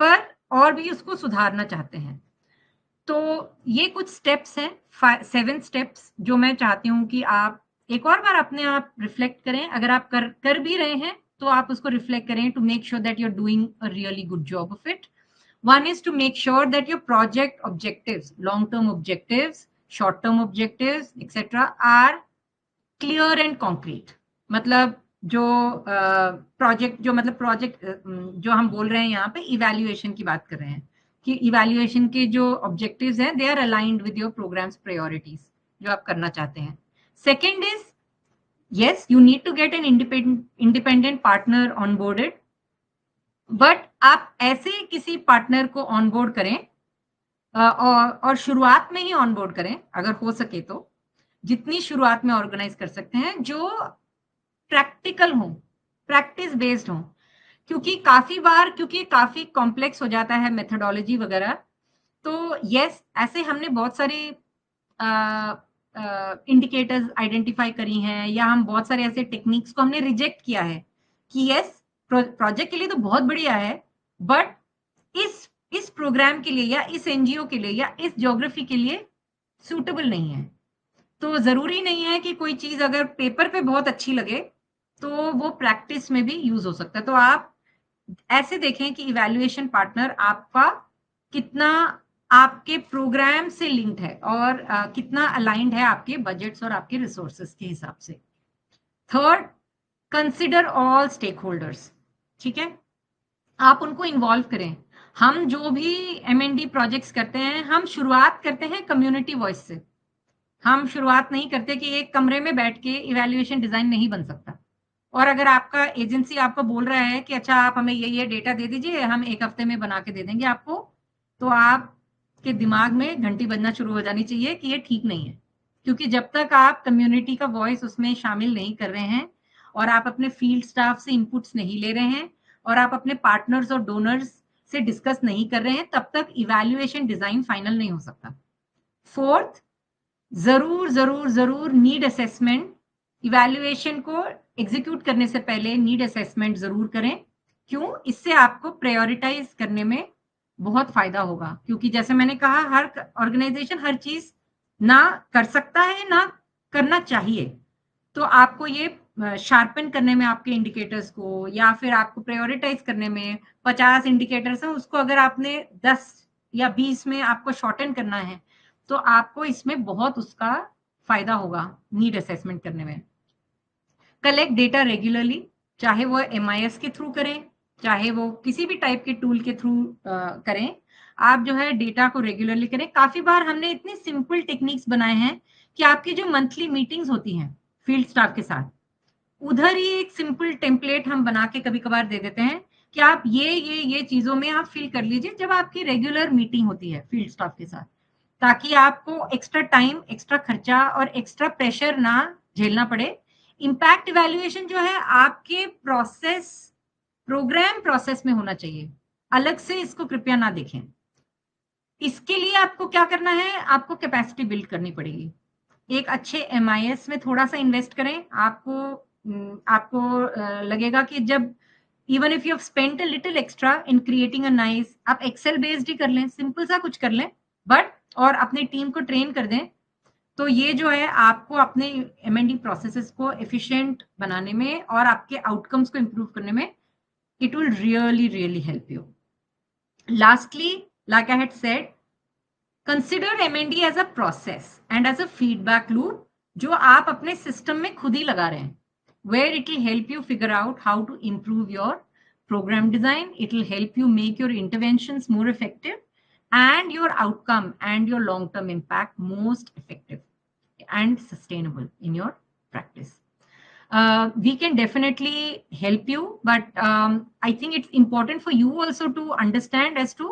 Speaker 2: पर और भी उसको सुधारना चाहते हैं। तो ये कुछ स्टेप्स हैं, 7 स्टेप्स, जो मैं चाहती हूँ कि आप एक और बार अपने आप रिफ्लेक्ट करें। अगर आप कर भी रहे हैं तो आप उसको रिफ्लेक्ट करें to make sure that you are doing a really good job of it. One is to make sure that your project objectives, long-term objectives, short-term objectives, etc., are clear and concrete. मतलब जो project जो हम बोल रहे हैं यहाँ पे evaluation की बात कर रहे हैं कि इवैल्यूएशन के जो ऑब्जेक्टिव्स हैं they are aligned with your programmes priorities जो आप करना चाहते हैं. Second is yes, you need to get an independent partner onboarded, but आप ऐसे किसी पार्टनर को ऑनबोर्ड करें और शुरुआत में ही ऑनबोर्ड करें अगर हो सके तो, जितनी शुरुआत में ऑर्गेनाइज कर सकते हैं, जो प्रैक्टिकल हो, प्रैक्टिस बेस्ड हो. क्योंकि काफी कॉम्प्लेक्स हो जाता है मेथोडोलॉजी वगैरह. तो यस, ऐसे हमने बहुत सारे इंडिकेटर्स आइडेंटिफाई करी हैं या हम बहुत सारे ऐसे टेक्निक्स को हमने रिजेक्ट किया है कि यस प्रोजेक्ट के लिए तो बहुत बढ़िया है, बट इस प्रोग्राम के लिए या इस एनजीओ के लिए या इस ज्योग्राफी के लिए सूटेबल नहीं है. तो जरूरी नहीं है कि कोई चीज अगर पेपर पे बहुत अच्छी लगे तो वो प्रैक्टिस में भी यूज हो सकता है. तो आप ऐसे देखें कि इवैल्यूएशन पार्टनर आपका कितना आपके प्रोग्राम से लिंक्ड है और कितना अलाइंड है आपके बजट्स और आपके रिसोर्सेस के हिसाब से. Third, consider all stakeholders. ठीक है, आप उनको इन्वॉल्व करें. हम जो भी M&D प्रोजेक्ट्स करते हैं, हम शुरुआत करते हैं कम्युनिटी वॉइस से. हम शुरुआत नहीं करते कि एक कमरे में बैठ के इवैल्यूएशन डिजाइन नहीं बन सकता. और अगर आपका एजेंसी आपको बोल रहा है कि अच्छा आप हमें ये डेटा दे दीजिए, हम एक हफ्ते में बना के दे देंगे आपको, तो आपके दिमाग में घंटी बजना शुरू हो जानी चाहिए कि ये ठीक नहीं है. क्योंकि जब तक आप कम्युनिटी का वॉइस उसमें शामिल नहीं कर रहे हैं और आप अपने फील्ड स्टाफ से इनपुट्स नहीं ले रहे हैं और आप अपने पार्टनर्स और डोनर्स से डिस्कस नहीं कर रहे हैं, तब तक इवैल्यूएशन डिजाइन फाइनल नहीं हो सकता. फोर्थ, जरूर नीड असेसमेंट. इवैल्यूएशन को एग्जीक्यूट करने से पहले नीड असेसमेंट जरूर करें. क्यों? इससे आपको प्रायोरिटाइज करने में बहुत फायदा होगा. क्योंकि जैसे मैंने कहा, हर ऑर्गेनाइजेशन हर चीज ना कर सकता है ना करना चाहिए. तो आपको ये शार्पन करने में आपके इंडिकेटर्स को, या फिर आपको प्रायोरिटाइज करने में 50 इंडिकेटर्स हैं, उसको अगर आपने 10 या 20 में आपको शॉर्टन करना है, तो आपको इसमें बहुत उसका फायदा होगा नीड असेसमेंट करने में. कलेक्ट डेटा रेगुलरली, चाहे वो MIS के थ्रू करें, चाहे वो किसी भी टाइप के टूल के थ्रू करें. आप जो है डेटा को रेगुलरली करें. काफी बार हमने इतने सिंपल टेक्निक्स बनाए हैं कि आपकी जो मंथली मीटिंग्स होती हैं फील्ड स्टाफ के साथ, उधर ही एक सिंपल टेम्पलेट हम बना के कभी कभार दे देते हैं कि आप ये चीजों में आप फिल कर लीजिए जब आपकी रेगुलर मीटिंग होती है फील्ड स्टाफ के साथ, ताकि आपको एक्स्ट्रा टाइम, एक्स्ट्रा खर्चा और एक्स्ट्रा प्रेशर ना झेलना पड़े. इम्पैक्ट इवैल्यूएशन जो है आपके प्रोग्राम प्रोसेस में होना चाहिए, अलग से इसको कृपया ना देखें. इसके लिए आपको क्या करना है? आपको कैपेसिटी बिल्ड करनी पड़ेगी. एक अच्छे MIS में थोड़ा सा इन्वेस्ट करें. आपको लगेगा कि जब even if you have spent a little extra in creating a nice, आप एक्सेल बेस्ड ही कर लें, सिंपल सा कुछ कर लें, बट और अपनी टीम को ट्रेन कर दें, तो ये जो है आपको अपने M&D प्रोसेसेस को एफिशिएंट बनाने में और आपके आउटकम्स को इंप्रूव करने में it will really help you. Lastly, like I had said, consider M&D as a process and as a feedback loop जो आप अपने सिस्टम में खुद ही लगा रहे हैं, where it will help you figure out how to improve your program design. It will help you make your interventions more effective and your outcome and your long-term impact most effective and sustainable in your practice. We can definitely help you, but I think it's important for you also to understand as to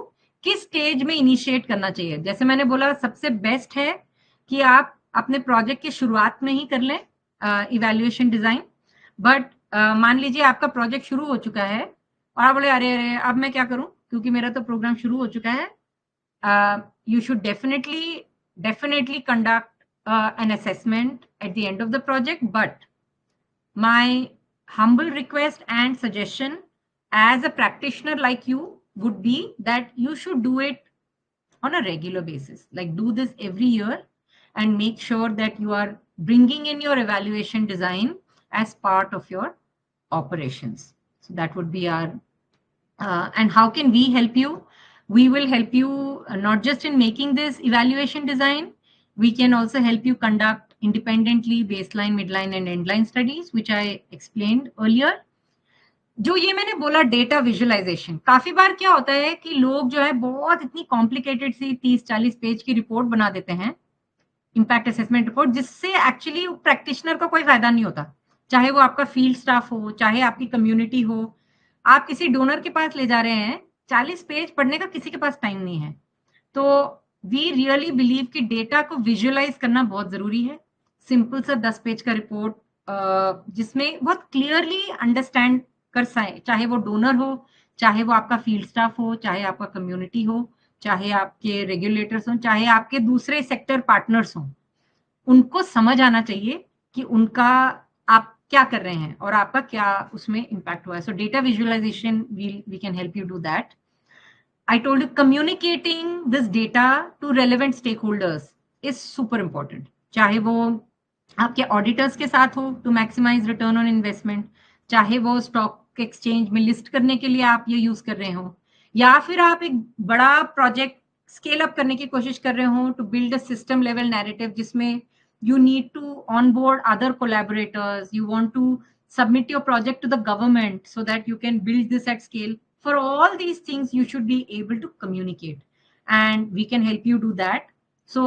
Speaker 2: किस stage में initiate करना चाहिए. जैसे मैंने बोला, सबसे best है कि आप अपने प्रोजेक्ट की शुरुआत में ही कर लें इवैल्यूएशन डिजाइन. बट मान लीजिए आपका प्रोजेक्ट शुरू हो चुका है और आप बोले अरे अब मैं क्या करूं क्योंकि मेरा तो प्रोग्राम शुरू हो चुका है. You should definitely conduct an assessment at the end of the project, but my humble request and suggestion as a practitioner like you would be that you should do it on a regular basis. Like, do this every year and make sure that you are bringing in your evaluation design as part of your operations. So that would be our, and how can we help you? We will help you not just in making this evaluation design, we can also help you conduct independently baseline, midline and endline studies, which I explained earlier. जो ये मैंने बोला data visualisation, काफी बार क्या होता है कि लोग जो है बहुत इतनी कॉम्प्लिकेटेड सी 30-40 पेज की रिपोर्ट बना देते हैं, इम्पैक्ट असेसमेंट रिपोर्ट, जिससे एक्चुअली प्रैक्टिशनर को कोई फायदा नहीं होता, चाहे वो आपका फील्ड स्टाफ हो, चाहे आपकी कम्युनिटी हो। आप किसी डोनर के पास ले जा रहे हैं, 40 पेज पढ़ने का किसी के पास टाइम नहीं है। तो वी रियली बिलीव कि डेटा को विजुअलाइज करना बहुत जरूरी है। सिंपल सा 10 पेज का रिपोर्ट जिसमें बहुत क्लियरली अंडरस्टैंड कर सके, चाहे वो डोनर हो, चाहे वो आपका फील्ड स्टाफ हो, चाहे आपका कम्युनिटी हो, चाहे आपके रेगुलेटर्स हो, चाहे आपके दूसरे सेक्टर पार्टनर्स हों, उनको समझ आना चाहिए कि उनका आप क्या कर रहे हैं और आपका क्या उसमें इम्पैक्ट हुआ है। So data visualisation we can help you do that. I told you communicating this data to relevant stakeholders is super important. चाहे वो आपके ऑडिटर्स के साथ हो to maximise return on investment, चाहे वो स्टॉक एक्सचेंज में लिस्ट करने के लिए आप ये यूज कर रहे हो, या फिर आप एक बड़ा प्रोजेक्ट स्केल अप करने की कोशिश कर रहे हो to build a system level narrative, जिसमें you need to onboard other collaborators, you want to submit your project to the government so that you can build this at scale. For all these things you should be able to communicate and we can help you do that. So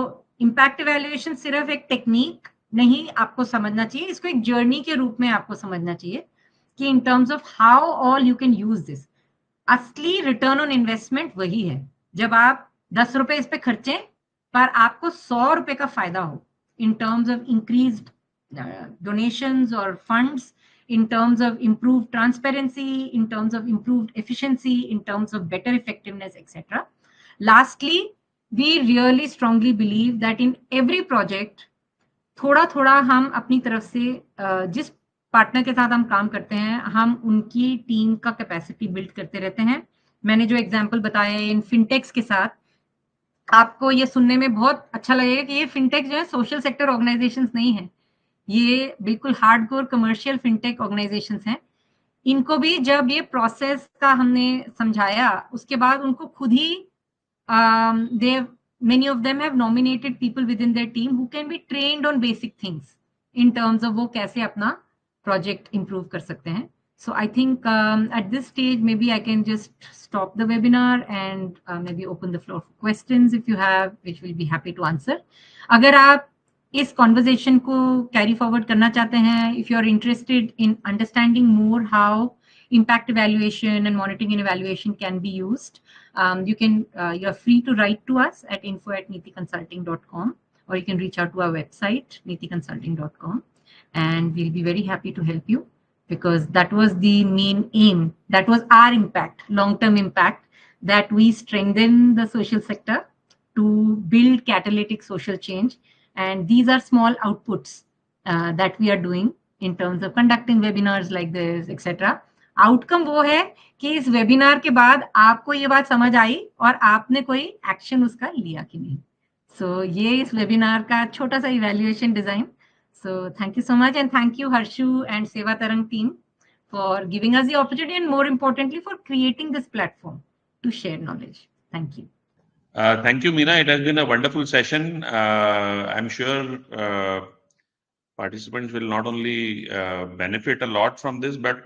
Speaker 2: impact evaluation सिर्फ एक technique नहीं आपको समझना चाहिए, इसको एक journey के रूप में आपको समझना चाहिए कि in terms of how all you can use this. असली रिटर्न ऑन इन्वेस्टमेंट वही है जब आप 10 रुपए इस पे खर्चें पर आपको 100 रुपए का फायदा हो, in terms of increased donations or funds, in terms of improved transparency, in terms of improved efficiency, in terms of better effectiveness, etc. Lastly, we really strongly believe that in every project, थोड़ा थोड़ा हम अपनी तरफ से जिस partner के साथ हम काम करते हैं, हम उनकी टीम का कैपेसिटी बिल्ड करते रहते हैं. मैंने जो एग्जांपल बताया इन फिनटेक्स के साथ, आपको ये सुनने में बहुत अच्छा लगेगा कि ये फिनटेक जो है सोशल सेक्टर ऑर्गेनाइजेशंस नहीं है, ये बिल्कुल हार्डकोर कमर्शियल फिनटेक ऑर्गेनाइजेशंस हैं. इनको भी जब ये प्रोसेस का हमने समझाया, उसके बाद उनको खुद ही दे many of them have nominated people within their team who can be trained on basic things in terms of वो कैसे अपना project improve कर सकते हैं. So I think at this stage, maybe I can just stop the webinar and maybe open the floor for questions if you have, which we'll be happy to answer. अगर आप इस conversation को carry forward करना चाहते हैं, if you are interested in understanding more how impact evaluation and monitoring and evaluation can be used, you are free to write to us at info@niticonsulting.com, or you can reach out to our website niticonsulting.com, and we'll be very happy to help you, because that was the main aim. That was our impact, long-term impact, that we strengthen the social sector to build catalytic social change. And these are small outputs that we are doing in terms of conducting webinars like this, etc. Outcome वो है कि इस webinar के बाद आपको ये बात समझ आई और आपने कोई एक्शन उसका लिया कि नहीं. सो ये इस वेबिनार का छोटा सा evaluation design. So thank you so much, and thank you Harshu and Seva Tarang team for giving us the opportunity, and more importantly for creating this platform to share knowledge. Thank you.
Speaker 1: Thank you, Meena. It has been a wonderful session. I'm sure participants will not only benefit a lot from this, but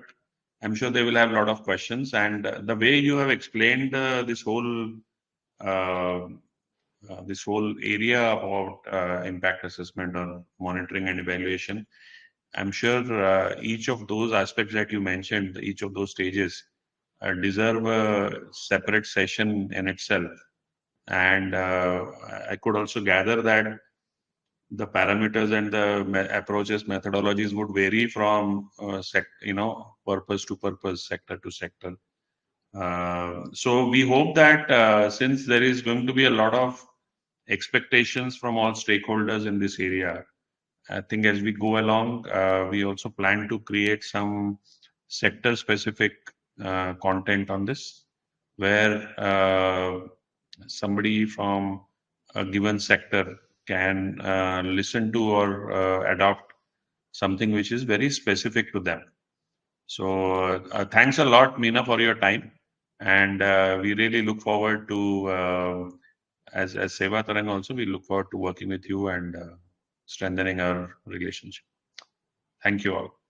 Speaker 1: I'm sure they will have a lot of questions. And the way you have explained this whole area about impact assessment or monitoring and evaluation, I'm sure each of those aspects that you mentioned, each of those stages deserve a separate session in itself. And I could also gather that the parameters and the approaches, methodologies would vary from purpose to purpose, sector to sector. So we hope that since there is going to be a lot of expectations from all stakeholders in this area, I think as we go along, we also plan to create some sector-specific content on this, where somebody from a given sector can listen to or adopt something which is very specific to them. So thanks a lot, Meena, for your time. And we really look forward to, as Seva Tarang also, we look forward to working with you and strengthening our relationship. Thank you all.